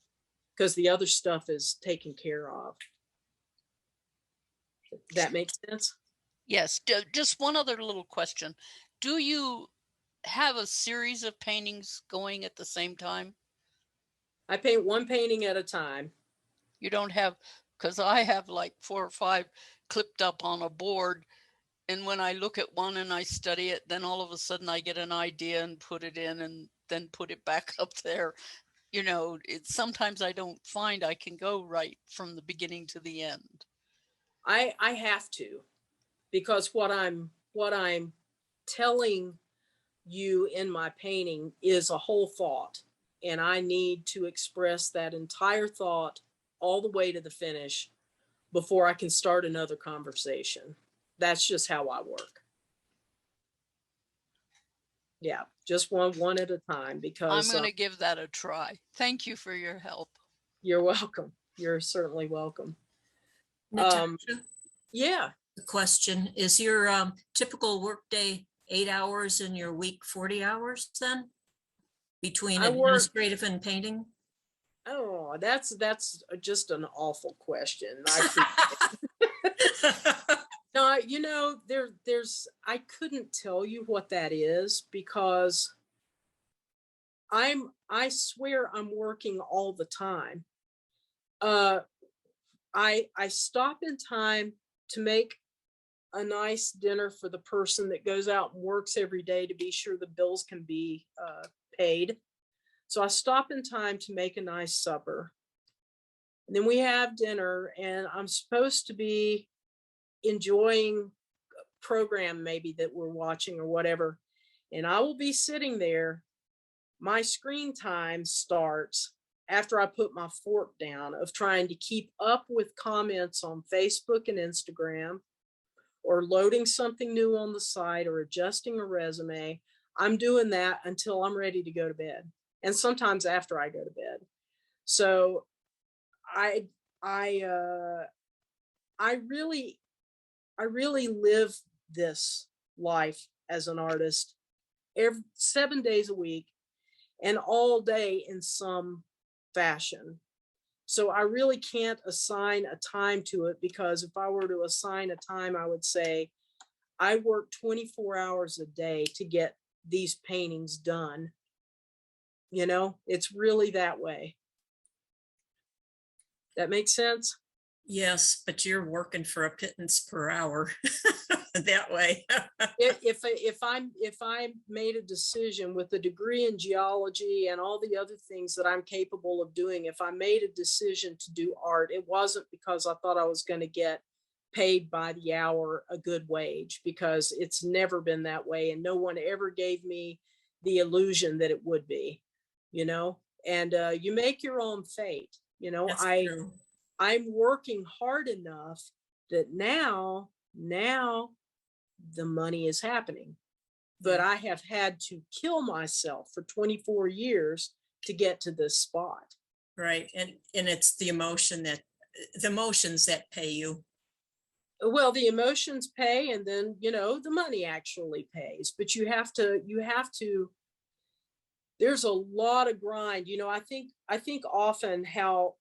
because the other stuff is taken care of. That makes sense? Yes, just one other little question. Do you have a series of paintings going at the same time? I paint one painting at a time. You don't have, because I have like 4 or 5 clipped up on a board. And when I look at one and I study it, then all of a sudden I get an idea and put it in and then put it back up there. You know, sometimes I don't find I can go right from the beginning to the end. I have to, because what I'm telling you in my painting is a whole thought, and I need to express that entire thought all the way to the finish before I can start another conversation. That's just how I work. Yeah, just one at a time, I'm because going to give that a try. Thank you for your help. you're welcome. You're certainly welcome. Natasha, Yeah, the question, is your typical workday 8 hours and your week 40 hours then? Between I work. administrative and painting? Oh, that's just an awful question. No, you know, there's I couldn't tell you what that is, because I swear I'm working all the time. I stop in time to make a nice dinner for the person that goes out and works every day to be sure the bills can be paid. So I stop in time to make a nice supper. And then we have dinner, and I'm supposed to be enjoying a program maybe that we're watching or whatever. And I will be sitting there. My screen time starts after I put my fork down, of trying to keep up with comments on Facebook and Instagram, or loading something new on the site, or adjusting a resume. I'm doing that until I'm ready to go to bed, and sometimes after I go to bed. So I really live this life as an artist 7 days a week, and all day in some fashion. So I really can't assign a time to it, because if I were to assign a time, I would say I work 24 hours a day to get these paintings done. You know, it's really that way. That makes sense? Yes, but you're working for a pittance per hour that way. If I made a decision with a degree in geology and all the other things that I'm capable of doing, if I made a decision to do art, it wasn't because I thought I was going to get paid by the hour a good wage, because it's never been that way, and no one ever gave me the illusion that it would be, you know. And you make your own fate, you know. That's true. I'm working hard enough that now the money is happening, but I have had to kill myself for 24 years to get to this spot. Right. And it's the emotions that pay you. Well, the emotions pay, and then, you know, the money actually pays, but you have to, there's a lot of grind. You know, I think often how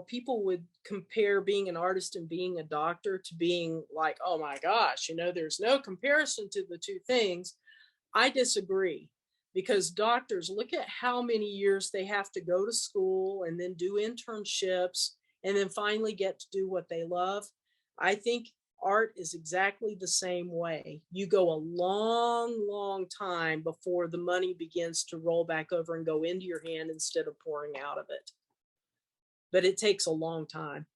people would compare being an artist and being a doctor to being like, oh my gosh, you know, there's no comparison to the two things. I disagree, because doctors, look at how many years they have to go to school and then do internships and then finally get to do what they love. I think art is exactly the same way. You go a long, long time before the money begins to roll back over and go into your hand instead of pouring out of it. But it takes a long time.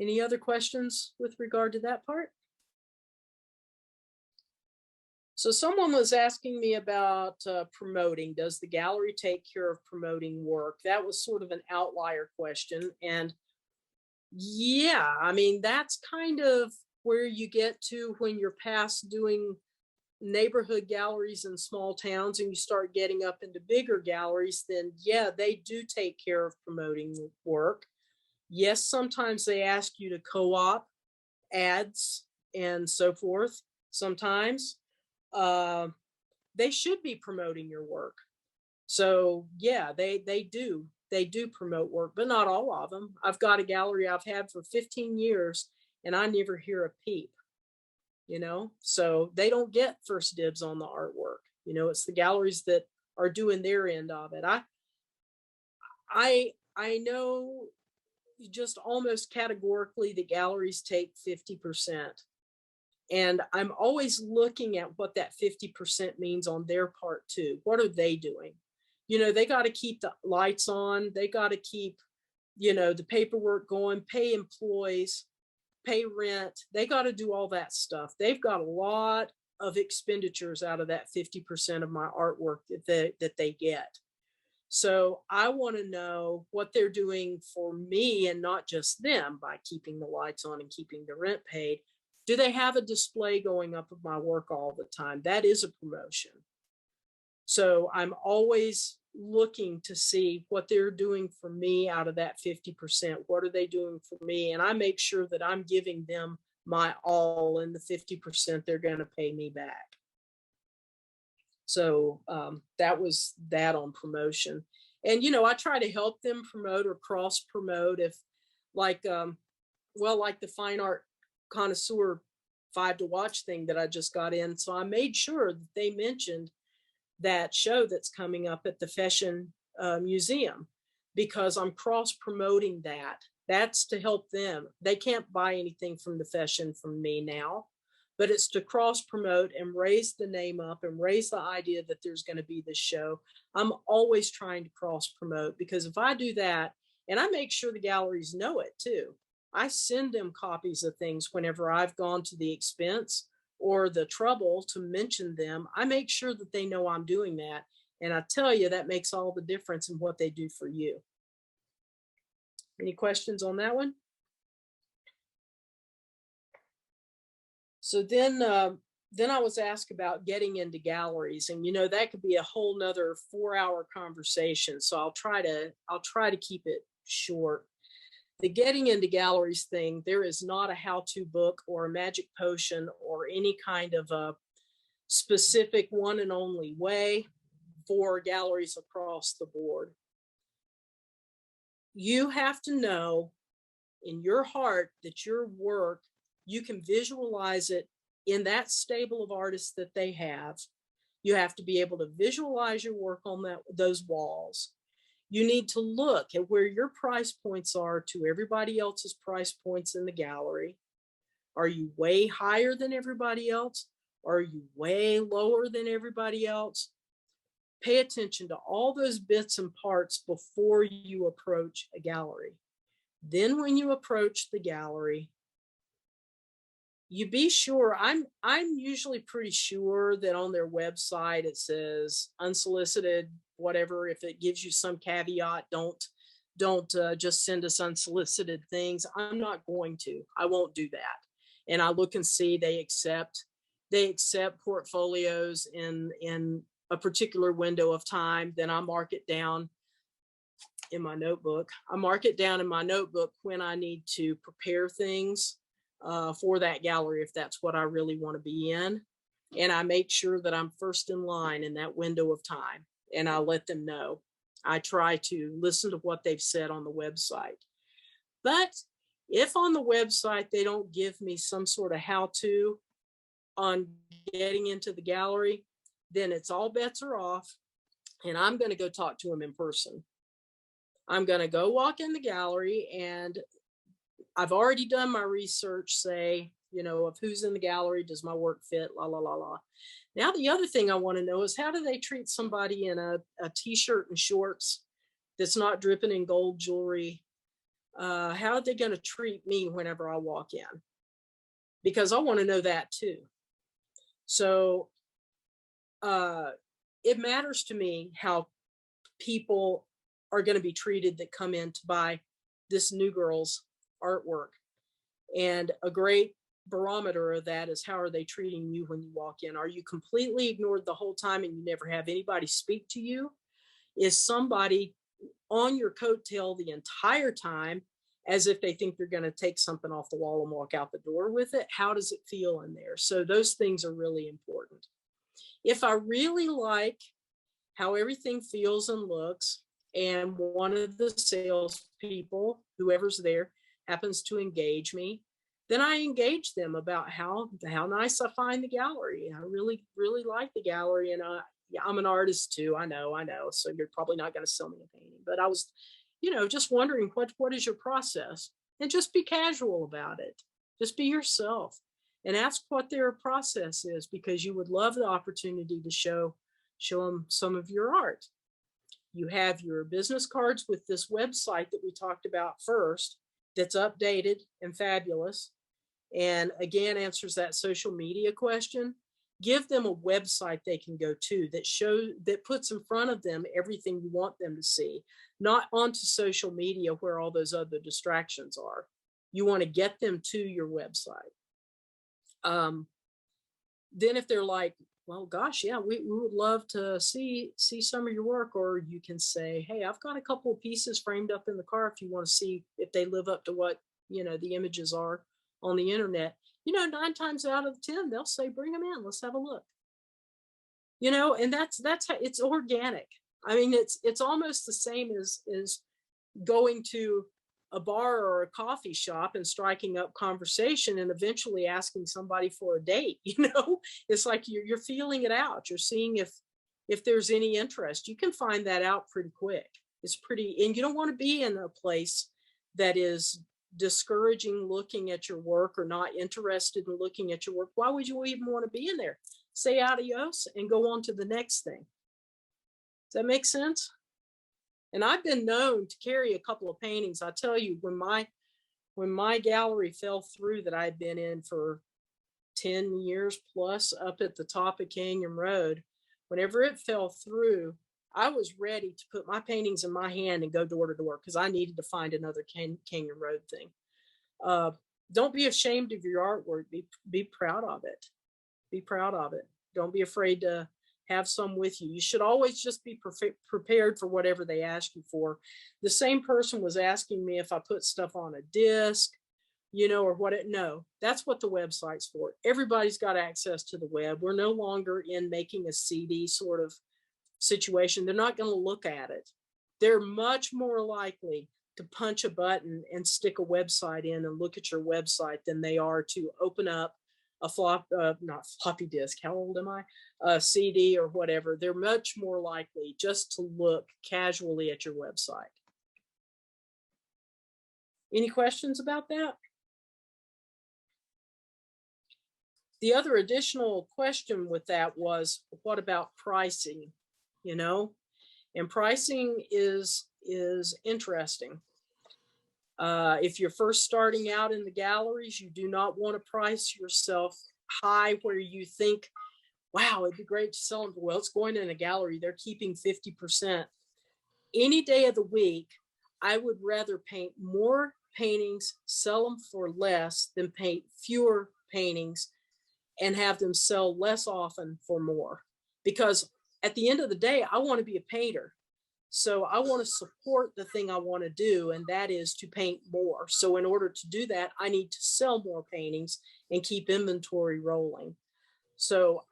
Any other questions with regard to that part? So someone was asking me about promoting. Does the gallery take care of promoting work? That was sort of an outlier question. And yeah, I mean, that's kind of where you get to when you're past doing neighborhood galleries in small towns and you start getting up into bigger galleries, then yeah, they do take care of promoting work. Yes, sometimes they ask you to co-op ads and so forth. Sometimes they should be promoting your work. So yeah, they do promote work, but not all of them. I've got a gallery I've had for 15 years and I never hear a peep, you know? So they don't get first dibs on the artwork. You know, it's the galleries that are doing their end of it. I know just almost categorically the galleries take 50%. And I'm always looking at what that 50% means on their part too. What are they doing? You know, they got to keep the lights on. They got to keep, you know, the paperwork going, pay employees, pay rent. They got to do all that stuff. They've got a lot of expenditures out of that 50% of my artwork that they get. So I want to know what they're doing for me and not just them by keeping the lights on and keeping the rent paid. Do they have a display going up of my work all the time? That is a promotion. So I'm always looking to see what they're doing for me out of that 50%. What are they doing for me? And I make sure that I'm giving them my all in the 50% they're going to pay me back. So that was that on promotion. And, you know, I try to help them promote or cross promote if like, like the fine art connoisseur 5 to watch thing that I just got in. So I made sure that they mentioned that show that's coming up at the Fashion Museum because I'm cross promoting that. That's to help them. They can't buy anything from the Fashion from me now, but it's to cross promote and raise the name up and raise the idea that there's going to be this show. I'm always trying to cross promote because if I do that, and I make sure the galleries know it too, I send them copies of things whenever I've gone to the expense or the trouble to mention them. I make sure that they know I'm doing that. And I tell you, that makes all the difference in what they do for you. Any questions on that one? So then I was asked about getting into galleries, and you know that could be a whole nother 4-hour conversation. So I'll try to keep it short. The getting into galleries thing, there is not a how-to book or a magic potion or any kind of a specific one and only way for galleries across the board. You have to know in your heart that your work, you can visualize it in that stable of artists that they have. You have to be able to visualize your work on those walls. You need to look at where your price points are to everybody else's price points in the gallery. Are you way higher than everybody else? Are you way lower than everybody else? Pay attention to all those bits and parts before you approach a gallery. Then when you approach the gallery, you be sure, I'm usually pretty sure that on their website it says unsolicited, whatever. If it gives you some caveat, don't just send us unsolicited things. I'm not going to. I won't do that. And I look and see they accept portfolios in a particular window of time. Then I mark it down in my notebook. I mark it down in my notebook when I need to prepare things for that gallery, if that's what I really want to be in. And I make sure that I'm first in line in that window of time. And I let them know. I try to listen to what they've said on the website. But if on the website they don't give me some sort of how-to on getting into the gallery, then it's all bets are off. And I'm going to go talk to them in person. I'm going to go walk in the gallery and I've already done my research, say, of who's in the gallery, does my work fit, la, la, la, la. Now, the other thing I want to know is how do they treat somebody in a t-shirt and shorts that's not dripping in gold jewelry? How are they going to treat me whenever I walk in? Because I want to know that too. So it matters to me how people are going to be treated that come in to buy this new girl's artwork. And a great barometer of that is how are they treating you when you walk in? Are you completely ignored the whole time and you never have anybody speak to you? Is somebody on your coattail the entire time as if they think they're going to take something off the wall and walk out the door with it? How does it feel in there? So those things are really important. If I really like how everything feels and looks, and one of the salespeople, whoever's there, happens to engage me, then I engage them about how nice I find the gallery. I really, really like the gallery, and I'm an artist too. I know. So you're probably not going to sell me a painting, but I was, just wondering what is your process, and just be casual about it. Just be yourself and ask what their process is, because you would love the opportunity to show them some of your art. You have your business cards with this website that we talked about first, that's updated and fabulous. And again, answers that social media question. Give them a website they can go to that puts in front of them everything you want them to see, not onto social media where all those other distractions are. You want to get them to your website. Then if they're like, well, gosh, yeah, we would love to see some of your work, or you can say, hey, I've got a couple of pieces framed up in the car if you want to see if they live up to what, the images are on the internet. 9 times out of 10, they'll say, bring them in, let's have a look. And that's how it's organic. I mean, it's almost the same as going to a bar or a coffee shop and striking up conversation and eventually asking somebody for a date. It's like you're feeling it out. You're seeing if there's any interest. You can find that out pretty quick. It's pretty, and you don't want to be in a place that is discouraging looking at your work or not interested in looking at your work. Why would you even want to be in there? Say adios and go on to the next thing. Does that make sense? And I've been known to carry a couple of paintings. I tell you, when my gallery fell through that I'd been in for 10 years plus up at the top of Canyon Road, whenever it fell through, I was ready to put my paintings in my hand and go door to door because I needed to find another Canyon Road thing. Don't be ashamed of your artwork. Be proud of it. Be proud of it. Don't be afraid to have some with you. You should always just be prepared for whatever they ask you for. The same person was asking me if I put stuff on a disc, or what no, that's what the website's for. Everybody's got access to the web. We're no longer in making a CD sort of situation. They're not going to look at it. They're much more likely to punch a button and stick a website in and look at your website than they are to open up a not floppy disk. How old am I? A CD or whatever. They're much more likely just to look casually at your website. Any questions about that? The other additional question with that was, what about pricing? And pricing is interesting. If you're first starting out in the galleries, you do not want to price yourself high where you think, wow, it'd be great to sell them. Well, it's going in a gallery. They're keeping 50%. Any day of the week, I would rather paint more paintings, sell them for less than paint fewer paintings and have them sell less often for more. Because at the end of the day, I want to be a painter. So I want to support the thing I want to do, and that is to paint more. So in order to do that, I need to sell more paintings and keep inventory rolling. So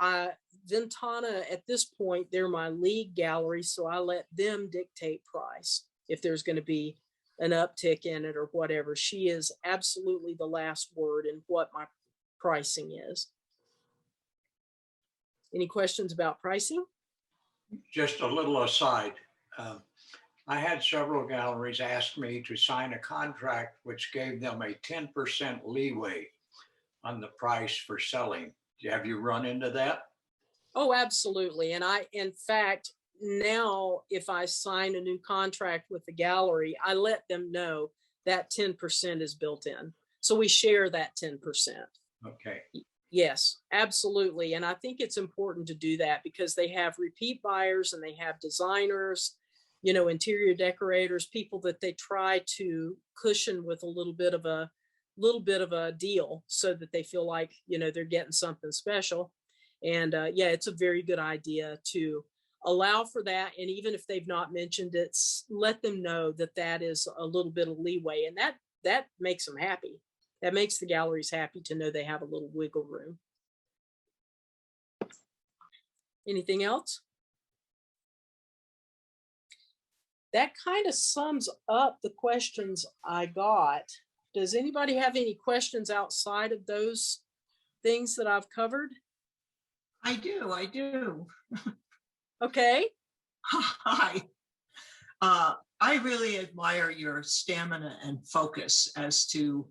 Ventana, at this point, they're my league gallery, so I let them dictate price if there's going to be an uptick in it or whatever. She is absolutely the last word in what my pricing is. Any questions about pricing? Just a little aside. I had several galleries ask me to sign a contract which gave them a 10% leeway on the price for selling. Have you run into that? Oh, absolutely. And in fact, now if I sign a new contract with the gallery, I let them know that 10% is built in. So we share that 10%. Okay. Yes, absolutely. And I think it's important to do that because they have repeat buyers and they have designers, interior decorators, people that they try to cushion with a little bit of a deal so that they feel like, they're getting something special. And yeah, it's a very good idea to allow for that. And even if they've not mentioned it, let them know that that is a little bit of leeway, and that makes them happy. That makes the galleries happy to know they have a little wiggle room. Anything else? That kind of sums up the questions I got. Does anybody have any questions outside of those things that I've covered? I do. Okay. Hi. I really admire your stamina and focus as to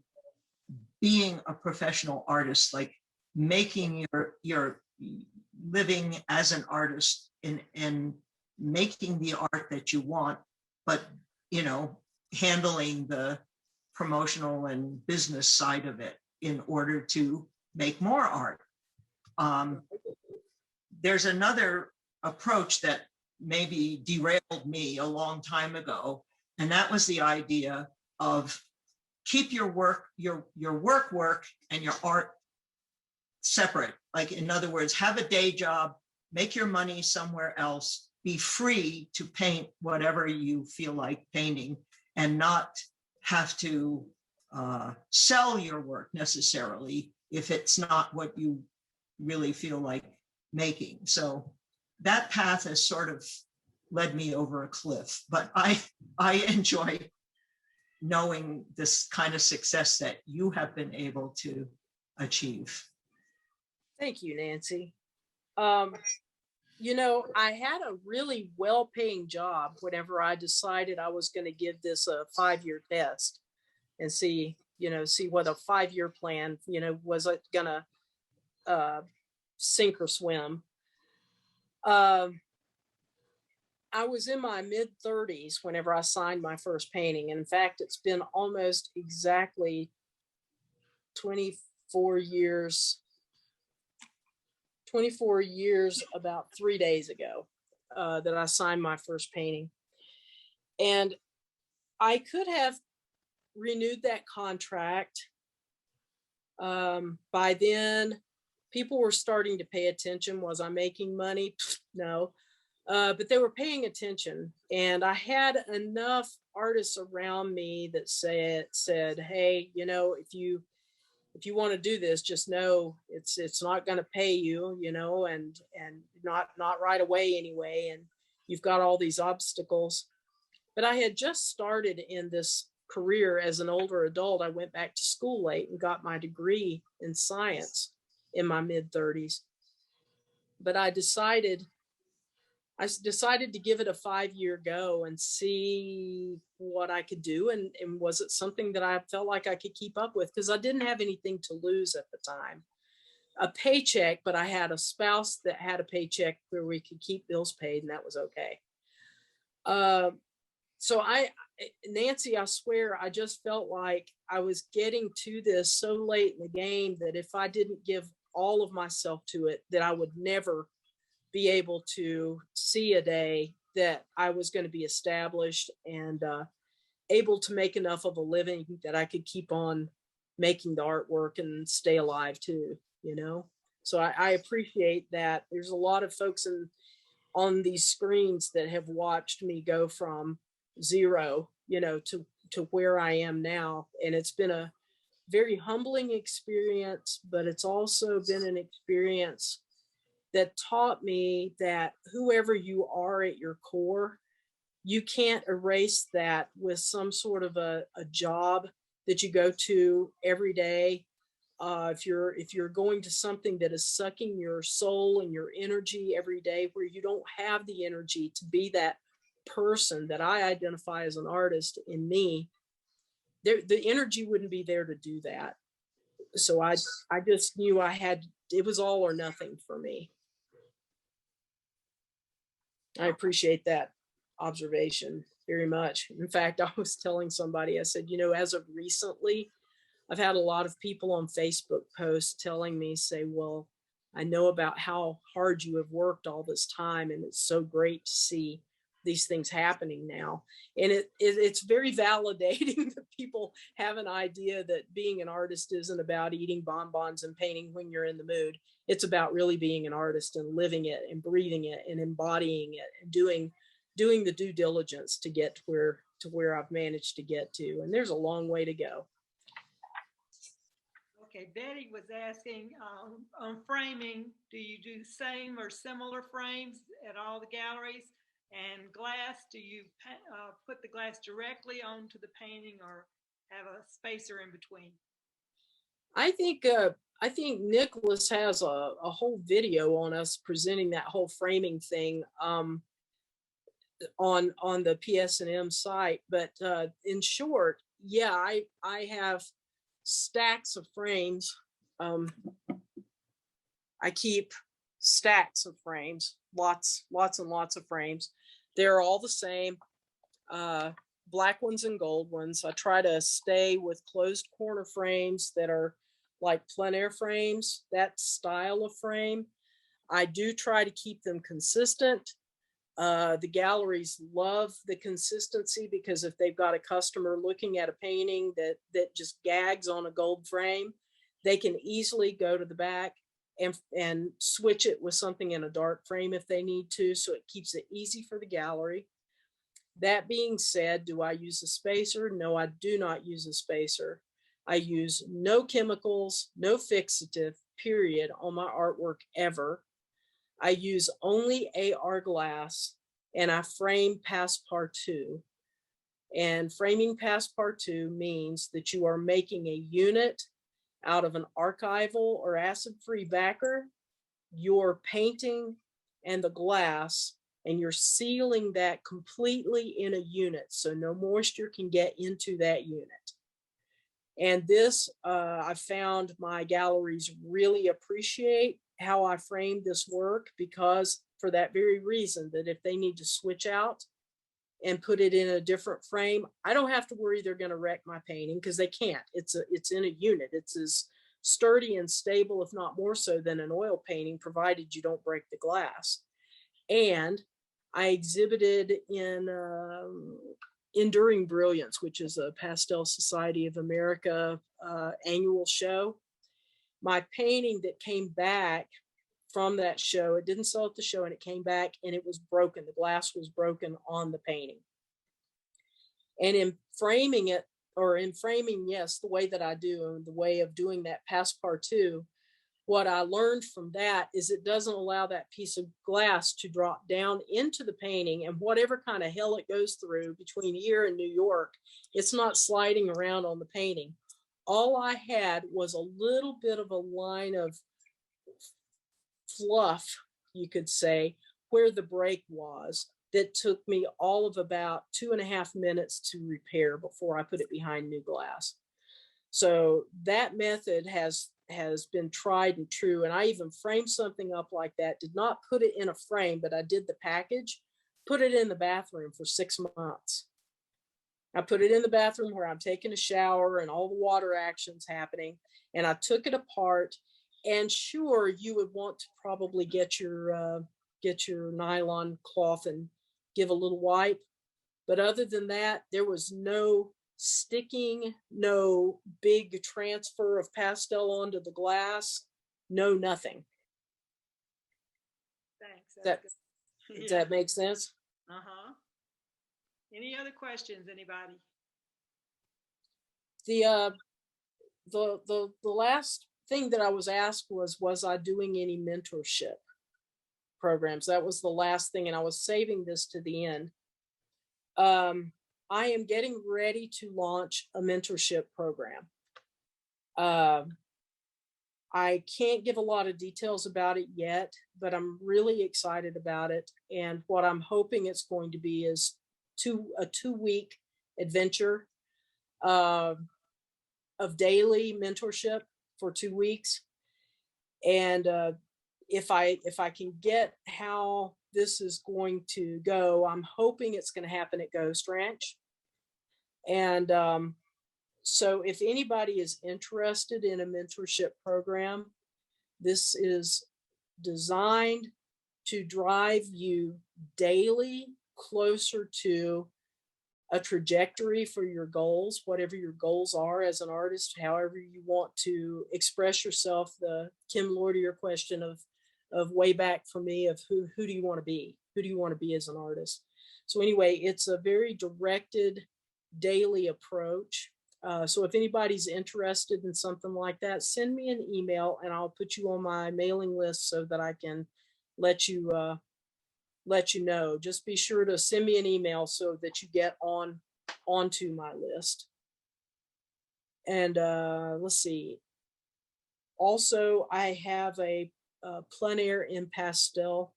being a professional artist, like making your living as an artist and making the art that you want, but handling the promotional and business side of it in order to make more art. There's another approach that maybe derailed me a long time ago, and that was the idea of keep your work and your art separate. Like, in other words, have a day job, make your money somewhere else, be free to paint whatever you feel like painting, and not have to sell your work necessarily if it's not what you really feel like making. So that path has sort of led me over a cliff, but I enjoy knowing this kind of success that you have been able to achieve. Thank you, Nancy. I had a really well-paying job whenever I decided I was going to give this a 5-year test and see what a 5-year plan, was it going to sink or swim. I was in my mid-30s whenever I signed my first painting. And in fact, it's been almost exactly 24 years, about 3 days ago, that I signed my first painting. And I could have renewed that contract. By then, people were starting to pay attention. Was I making money? No. But they were paying attention, and I had enough artists around me that said, hey, if you want to do this, just know it's not going to pay you, and not right away anyway, and you've got all these obstacles. But I had just started in this career as an older adult. I went back to school late and got my degree in science in my mid-30s. But I decided to give it a 5-year go and see what I could do. And was it something that I felt like I could keep up with? Because I didn't have anything to lose at the time. A paycheck, but I had a spouse that had a paycheck where we could keep bills paid, and that was okay. So Nancy, I swear, I just felt like I was getting to this so late in the game that if I didn't give all of myself to it, that I would never be able to see a day that I was going to be established and able to make enough of a living that I could keep on making the artwork and stay alive too, So I appreciate that. There's a lot of folks on these screens that have watched me go from zero, to where I am now. And it's been a very humbling experience, but it's also been an experience that taught me that whoever you are at your core, you can't erase that with some sort of a job that you go to every day. If you're going to something that is sucking your soul and your energy every day, where you don't have the energy to be that person that I identify as an artist in me, the energy wouldn't be there to do that. So I just knew it was all or nothing for me. I appreciate that observation very much. In fact, I was telling somebody, I said, as of recently, I've had a lot of people on Facebook posts telling me, say, well, I know about how hard you have worked all this time, and it's so great to see these things happening now. And it's very validating that people have an idea that being an artist isn't about eating bonbons and painting when you're in the mood. It's about really being an artist and living it and breathing it and embodying it and doing the due diligence to get to where I've managed to get to. And there's a long way to go. Okay, Betty was asking on framing, do you do same or similar frames at all the galleries? And glass, do you put the glass directly onto the painting or have a spacer in between? I think Nicholas has a whole video on us presenting that whole framing thing on the PSNM site. But in short, yeah, I have stacks of frames. I keep stacks of frames, lots and lots of frames. They're all the same, black ones and gold ones. I try to stay with closed corner frames that are like plein air frames, that style of frame. I do try to keep them consistent. The galleries love the consistency, because if they've got a customer looking at a painting that just gags on a gold frame, they can easily go to the back and switch it with something in a dark frame if they need to. So it keeps it easy for the gallery. That being said, do I use a spacer? No, I do not use a spacer. I use no chemicals, no fixative, period, on my artwork ever. I use only AR glass, and I frame passepartout. And framing passepartout means that you are making a unit out of an archival or acid-free backer, you're painting and the glass, and you're sealing that completely in a unit, so no moisture can get into that unit. And this, I found my galleries really appreciate how I framed this work, because for that very reason, that if they need to switch out and put it in a different frame, I don't have to worry they're going to wreck my painting, because they can't. It's in a unit. It's as sturdy and stable, if not more so, than an oil painting, provided you don't break the glass. And I exhibited in Enduring Brilliance, which is a Pastel Society of America annual show. My painting that came back from that show, it didn't sell at the show, and it came back and it was broken. The glass was broken on the painting. And in framing, yes, the way that I do, the way of doing that passepartout, what I learned from that is it doesn't allow that piece of glass to drop down into the painting, and whatever kind of hell it goes through between here and New York, it's not sliding around on the painting. All I had was a little bit of a line of fluff, you could say, where the break was, that took me all of about 2.5 minutes to repair before I put it behind new glass. So that method has been tried and true. And I even framed something up like that, did not put it in a frame, but I did the package, put it in the bathroom for 6 months. I put it in the bathroom where I'm taking a shower and all the water action's happening. And I took it apart, and sure, you would want to probably get your nylon cloth and give a little wipe. But other than that, there was no sticking, no big transfer of pastel onto the glass, no nothing. Thanks. Does that make sense? Uh-huh. Any other questions, anybody? The last thing that I was asked was I doing any mentorship programs? That was the last thing, and I was saving this to the end. I am getting ready to launch a mentorship program. I can't give a lot of details about it yet, but I'm really excited about it. And what I'm hoping it's going to be is a 2-week adventure uh, of daily mentorship for 2 weeks. And if I can get how this is going to go, I'm hoping it's going to happen at Ghost Ranch. And so if anybody is interested in a mentorship program, this is designed to drive you daily closer to a trajectory for your goals, whatever your goals are as an artist, however you want to express yourself. The Kim Lordier question of way back for me of who do you want to be? Who do you want to be as an artist? So anyway, it's a very directed daily approach. So if anybody's interested in something like that, send me an email and I'll put you on my mailing list so that I can let you know. Just be sure to send me an email so that you get onto my list. And let's see. Also, I have a plein air in pastel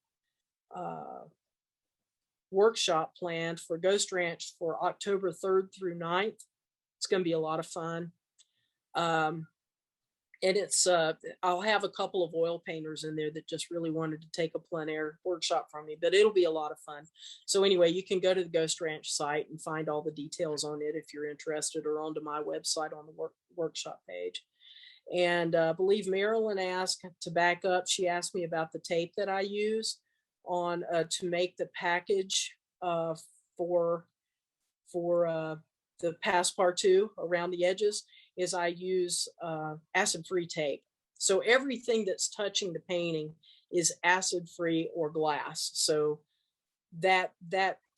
workshop planned for Ghost Ranch for October 3rd through 9th. It's going to be a lot of fun. And it's I'll have a couple of oil painters in there that just really wanted to take a plein air workshop from me, but it'll be a lot of fun. So anyway, you can go to the Ghost Ranch site and find all the details on it if you're interested, or onto my website on the workshop page. And I believe Marilyn asked to back up. She asked me about the tape that I use on to make the package for the Passepartout around the edges. Is I use acid-free tape. So everything that's touching the painting is acid-free or glass. So that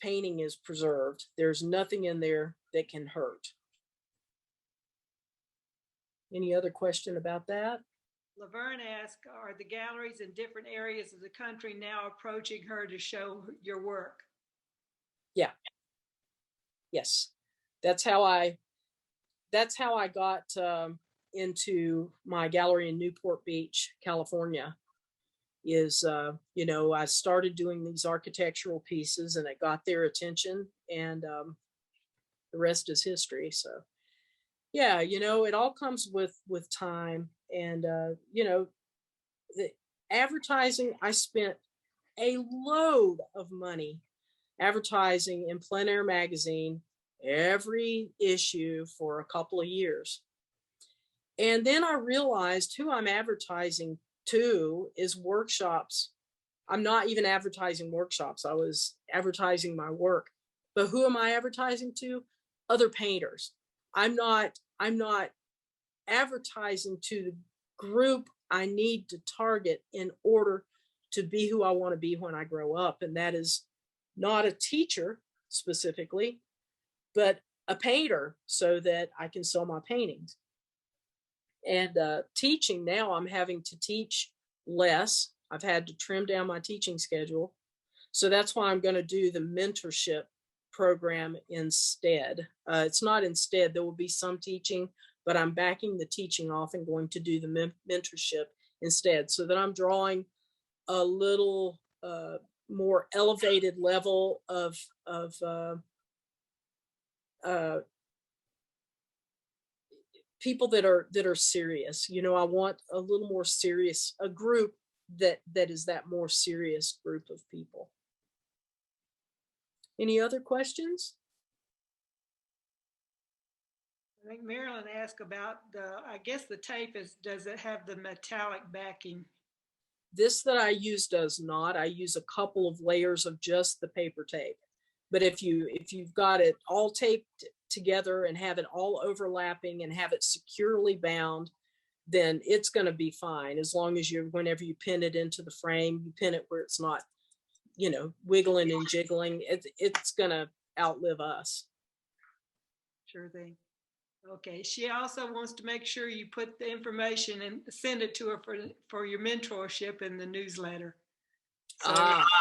painting is preserved. There's nothing in there that can hurt. Any other question about that? Laverne asked, are the galleries in different areas of the country now approaching her to show your work? Yeah. Yes. That's how I got into my gallery in Newport Beach, California. Is I started doing these architectural pieces and it got their attention, and the rest is history. So yeah, it all comes with time. And the advertising, I spent a load of money advertising in Plein Air magazine every issue for a couple of years. And then I realized who I'm advertising to is workshops. I'm not even advertising workshops. I was advertising my work. But who am I advertising to? Other painters. I'm not advertising to the group I need to target in order to be who I want to be when I grow up. And that is not a teacher specifically, but a painter, so that I can sell my paintings. And teaching now, I'm having to teach less. I've had to trim down my teaching schedule. So that's why I'm going to do the mentorship program instead. It's not instead, there will be some teaching, but I'm backing the teaching off and going to do the mentorship instead, so that I'm drawing a little more elevated level of people that are serious. I want a little more serious, a group that is that more serious group of people. Any other questions? I think Marilyn asked about I guess the tape does it have the metallic backing? This that I use does not. I use a couple of layers of just the paper tape. But if you've got it all taped together and have it all overlapping and have it securely bound, then it's going to be fine, as long as whenever you pin it into the frame, you pin it where it's not, wiggling and jiggling. It's going to outlive us. Sure thing. Okay. She also wants to make sure you put the information and send it to her for your mentorship in the newsletter. So,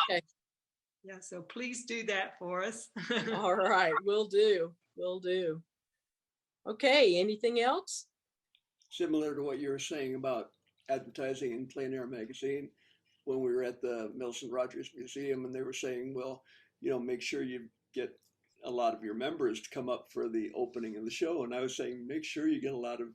Okay. yeah, so please do that for us. All right, will do. Okay, anything else? Similar to what you were saying about advertising in Plein Air magazine when we were at the Millicent Rogers Museum, and they were saying, well, make sure you get a lot of your members to come up for the opening of the show. And I was saying, make sure you get a lot of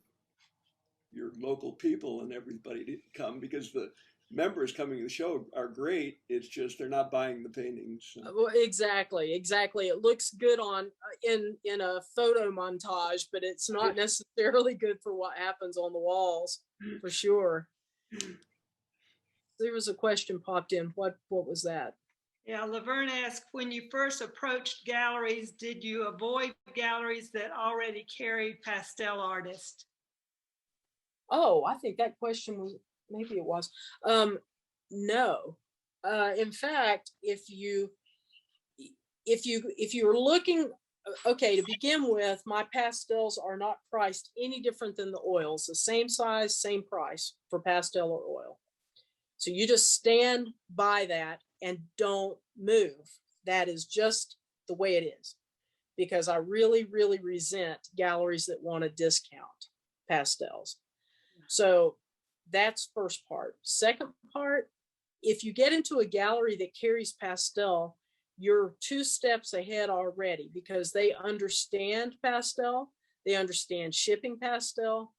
your local people and everybody to come, because the members coming to the show are great. It's just they're not buying the paintings. So. Well, exactly. It looks good on in a photo montage, but it's not necessarily good for what happens on the walls, for sure. There was a question popped in. What was that? Yeah, Laverne asked, when you first approached galleries, did you avoid galleries that already carried pastel artists? Oh, I think that question was, maybe it was. No. In fact, if you're looking, okay, to begin with, my pastels are not priced any different than the oils, the same size, same price for pastel or oil. So you just stand by that and don't move. That is just the way it is, because I really, really resent galleries that want to discount pastels. So that's first part. Second part, if you get into a gallery that carries pastel, you're 2 steps ahead already, because they understand pastel, they understand shipping pastel.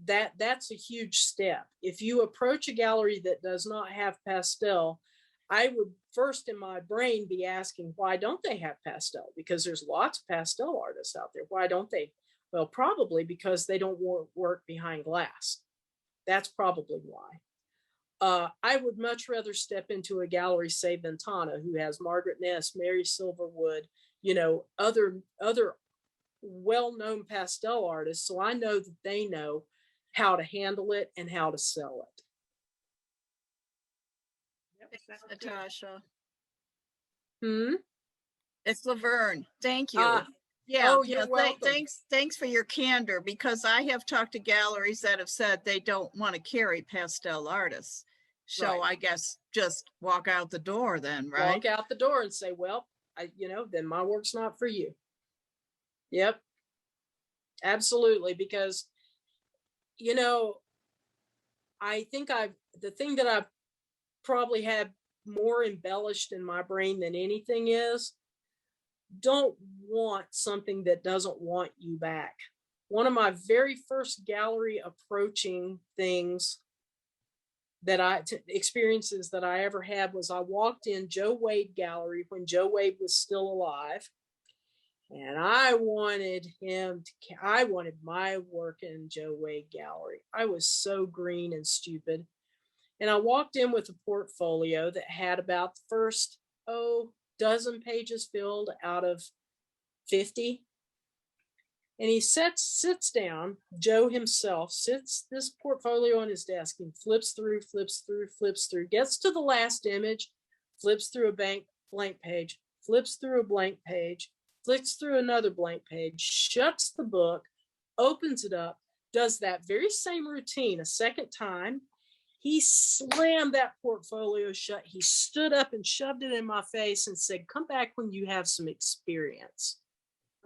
That's a huge step. If you approach a gallery that does not have pastel, I would first in my brain be asking, why don't they have pastel? Because there's lots of pastel artists out there. Why don't they? Well, probably because they don't work behind glass. That's probably why. I would much rather step into a gallery, say Ventana, who has Margaret Ness, Mary Silverwood, other well-known pastel artists. So I know that they know how to handle it and how to sell it. Yep, Natasha. Hmm? It's Laverne. Thank you. Ah, Yeah, oh, you're welcome. Thanks for your candor, because I have talked to galleries that have said they don't want to carry pastel artists. So Right. I guess just walk out the door then, right? Walk out the door and say, well, then my work's not for you. Yep. Absolutely. Because, I think the thing that I've probably had more embellished in my brain than anything is, don't want something that doesn't want you back. One of my very first gallery approaching experiences that I ever had was I walked in Joe Wade Gallery when Joe Wade was still alive. And I wanted my work in Joe Wade Gallery. I was so green and stupid. And I walked in with a portfolio that had about the first, dozen pages filled out of 50. And he sits down, Joe himself sits this portfolio on his desk and flips through, gets to the last image, flips through a blank page, flips through a blank page, flicks through another blank page, shuts the book, opens it up, does that very same routine a second time. He slammed that portfolio shut. He stood up and shoved it in my face and said, come back when you have some experience.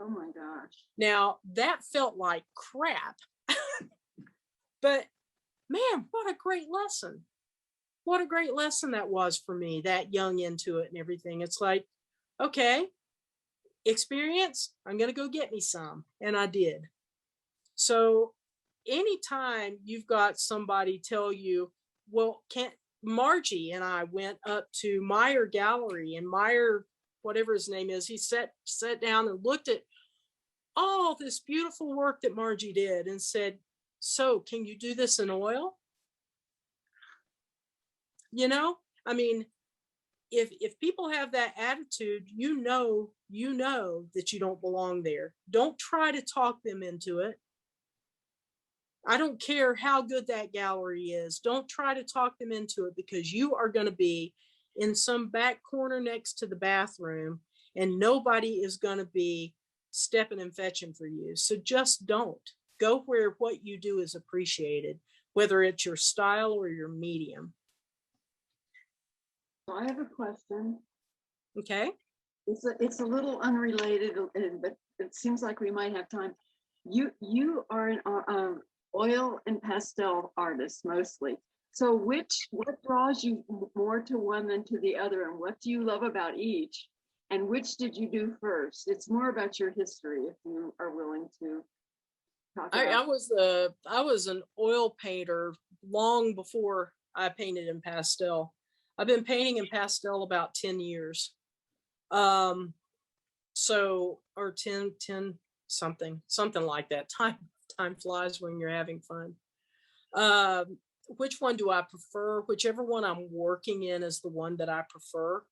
Oh my gosh. Now, that felt like crap. But man, what a great lesson. What a great lesson that was for me, that young into it and everything. It's like, okay, experience, I'm going to go get me some. And I did. So anytime you've got somebody tell you, well, Margie and I went up to Meyer Gallery, and Meyer, whatever his name is, he sat down and looked at all this beautiful work that Margie did and said, so can you do this in oil? I mean, if people have that attitude, you know that you don't belong there. Don't try to talk them into it. I don't care how good that gallery is. Don't try to talk them into it, because you are going to be in some back corner next to the bathroom and nobody is going to be stepping and fetching for you. So just don't. Go where what you do is appreciated, whether it's your style or your medium. I have a question. Okay. It's a little unrelated, but it seems like we might have time. You are oil and pastel artists mostly. So what draws you more to one than to the other, and what do you love about each? And which did you do first? It's more about your history, if you are willing to talk I about. was an oil painter long before I painted in pastel. I've been painting in pastel about 10 years. So, or 10 something like that. Time flies when you're having fun. Which one do I prefer? Whichever one I'm working in is the one that I prefer.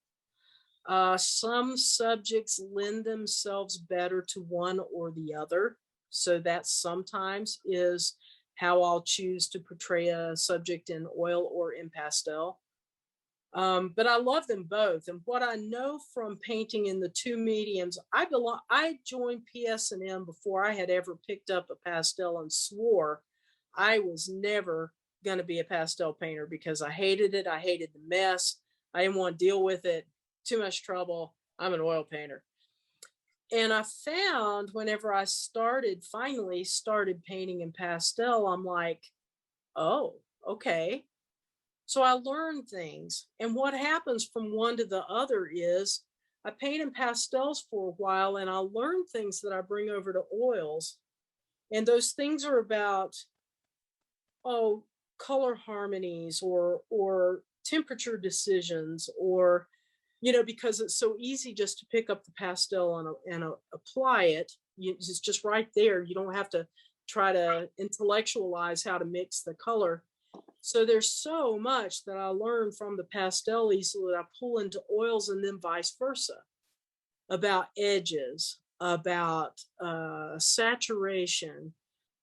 Some subjects lend themselves better to one or the other. So that sometimes is how I'll choose to portray a subject in oil or in pastel. But I love them both. And what I know from painting in the two mediums, I joined PSNM before I had ever picked up a pastel and swore I was never going to be a pastel painter because I hated it. I hated the mess. I didn't want to deal with it. Too much trouble. I'm an oil painter. And I found whenever I finally started painting in pastel, I'm like, oh, okay. So I learned things. And what happens from one to the other is I paint in pastels for a while and I learn things that I bring over to oils. And those things are about, color harmonies or temperature decisions, or, because it's so easy just to pick up the pastel and apply it. It's just right there. You don't have to try to intellectualize how to mix the color. So there's so much that I learned from the pastel easel that I pull into oils, and then vice versa, about edges, about saturation,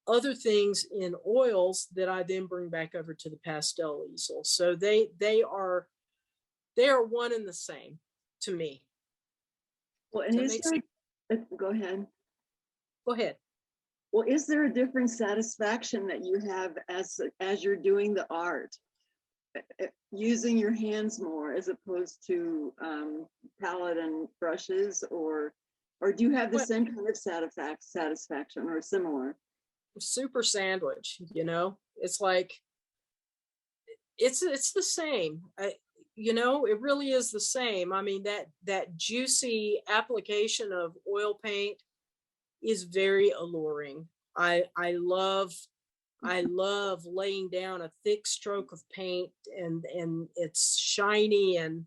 other things in oils that I then bring back over to the pastel easel. So they are one and the same to me. Well, and go ahead. Go ahead. Well, is there a different satisfaction that you have as you're doing the art, using your hands more as opposed to palette and brushes, or do you have the same kind of satisfaction or similar? Super sandwich, it's like it's the same. It really is the same. I mean, that juicy application of oil paint is very alluring. I love laying down a thick stroke of paint and it's shiny and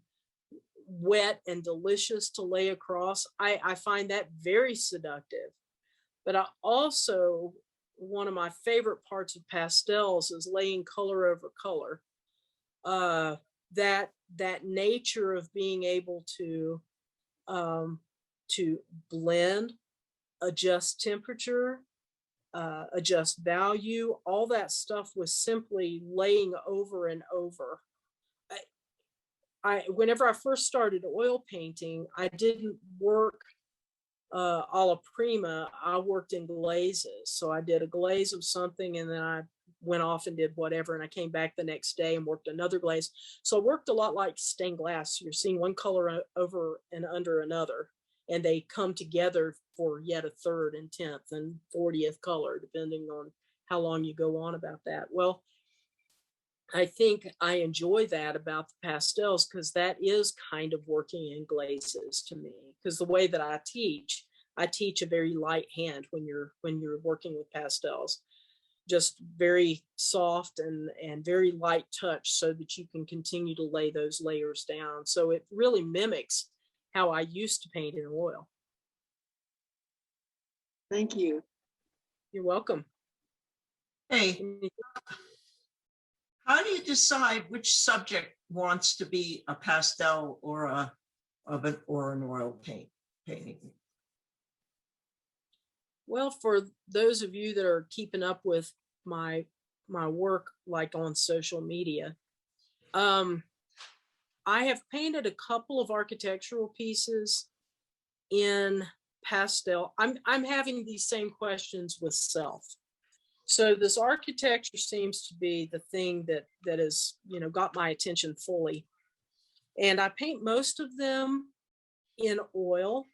wet and delicious to lay across. I find that very seductive. But I also, one of my favorite parts of pastels is laying color over color. That nature of being able to blend, adjust temperature, adjust value, all that stuff was simply laying over and over. Whenever I first started oil painting, I didn't work a la prima. I worked in glazes. So I did a glaze of something and then I went off and did whatever. And I came back the next day and worked another glaze. So I worked a lot like stained glass. You're seeing one color over and under another, and they come together for yet a third and 10th and 40th color, depending on how long you go on about that. Well, I think I enjoy that about the pastels because that is kind of working in glazes to me. Because the way that I teach a very light hand when you're working with pastels, just very soft and very light touch, so that you can continue to lay those layers down. So it really mimics how I used to paint in oil. Thank you. You're welcome. Hey, how do you decide which subject wants to be a pastel or an oil painting? Well, for those of you that are keeping up with my work, like on social media, I have painted a couple of architectural pieces in pastel. I'm having these same questions with self. So this architecture seems to be the thing that has, got my attention fully. And I paint most of them in oil.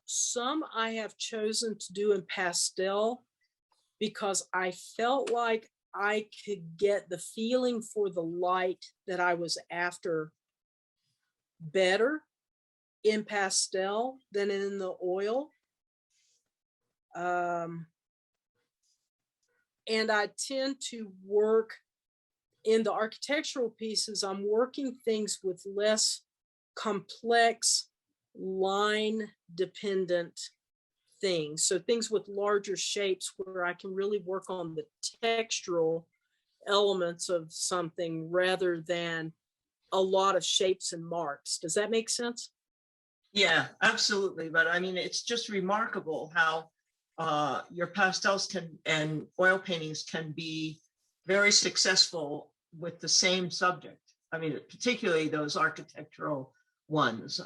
some I have chosen to do in pastel because I felt like I could get the feeling for the light that I was after better in pastel than in the oil. And I tend to work in the architectural pieces, I'm working things with less complex line dependent things. So things with larger shapes where I can really work on the textural elements of something rather than a lot of shapes and marks. Does that make sense? Yeah, absolutely. But I mean, it's just remarkable how your pastels can and oil paintings can be very successful with the same subject. I mean, particularly those architectural ones,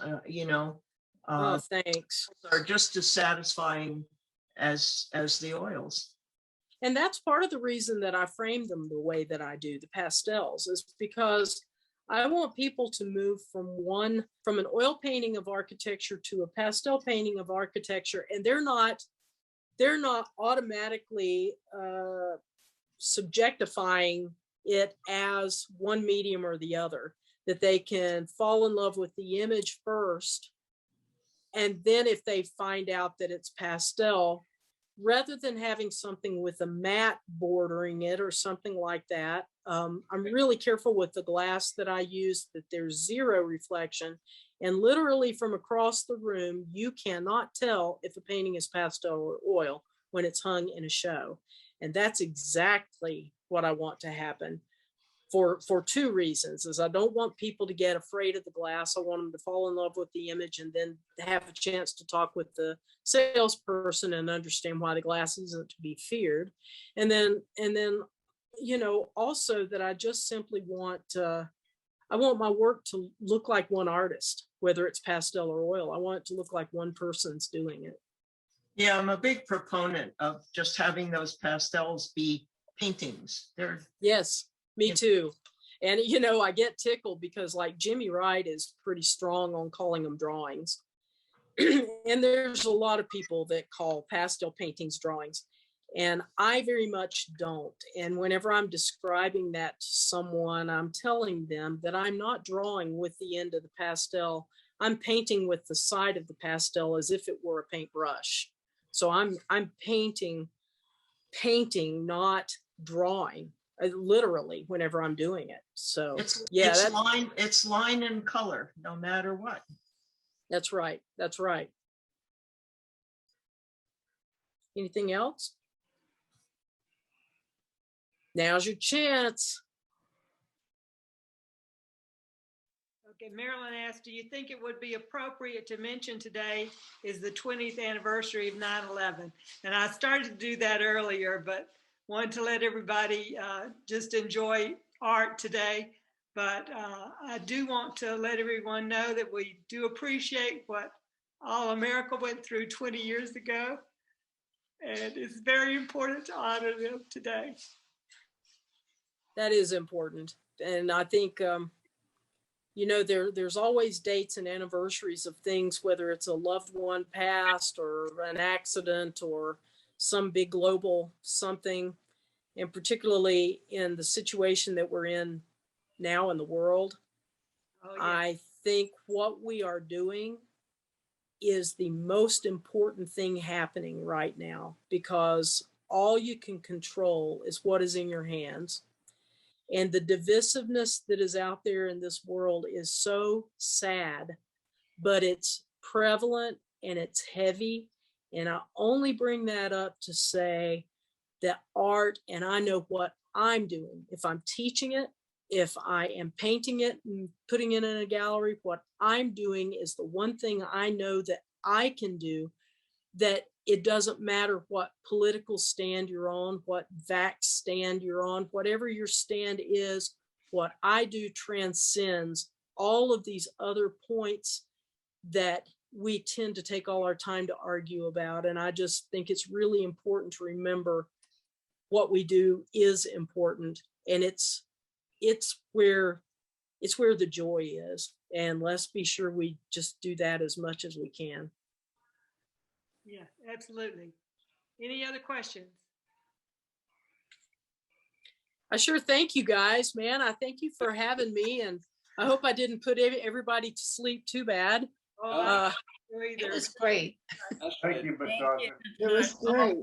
Oh, thanks. are just as satisfying as the oils. And that's part of the reason that I frame them the way that I do, the pastels, is because I want people to move from an oil painting of architecture to a pastel painting of architecture, and they're not automatically subjectifying it as one medium or the other, that they can fall in love with the image first. And then if they find out that it's pastel, rather than having something with a matte bordering it or something like that, I'm really careful with the glass that I use, that there's zero reflection. And literally from across the room, you cannot tell if a painting is pastel or oil when it's hung in a show. And that's exactly what I want to happen for two reasons. Is I don't want people to get afraid of the glass. I want them to fall in love with the image and then have a chance to talk with the salesperson and understand why the glass isn't to be feared. And then also that I just simply want I want my work to look like one artist, whether it's pastel or oil. I want it to look like one person's doing it. Yeah, I'm a big proponent of just having those pastels be paintings. Yes, me too. And I get tickled because like Jimmy Wright is pretty strong on calling them drawings. And there's a lot of people that call pastel paintings drawings. And I very much don't. And whenever I'm describing that to someone, I'm telling them that I'm not drawing with the end of the pastel. I'm painting with the side of the pastel as if it were a paintbrush. So I'm painting, not drawing, literally, whenever I'm doing it. So it's line and color, no matter what. That's right. That's right. Anything else? Now's your chance. Okay, Marilyn asked, do you think it would be appropriate to mention today is the 20th anniversary of 9/11? And I started to do that earlier, but wanted to let everybody just enjoy art today. But I do want to let everyone know that we do appreciate what all America went through 20 years ago. And it's very important to honor them today. That is important. And I think, there's always dates and anniversaries of things, whether it's a loved one passed or an accident or some big global something. And particularly in the situation that we're in now in the world, oh, yeah. I think what we are doing is the most important thing happening right now, because all you can control is what is in your hands. And the divisiveness that is out there in this world is so sad, but it's prevalent and it's heavy. And I only bring that up to say that art, and I know what I'm doing. If I'm teaching it, if I am painting it and putting it in a gallery, what I'm doing is the one thing I know that I can do, that it doesn't matter what political stand you're on, what vax stand you're on, whatever your stand is, what I do transcends all of these other points that we tend to take all our time to argue about. And I just think it's really important to remember what we do is important. And it's where the joy is. And let's be sure we just do that as much as we can. Yeah, absolutely. Any other questions? I sure thank you guys, man. I thank you for having me, and I hope I didn't put everybody to sleep too bad. Oh, I don't know It either. was great. That's Thank right. you, Thank Natasha. you. It was great.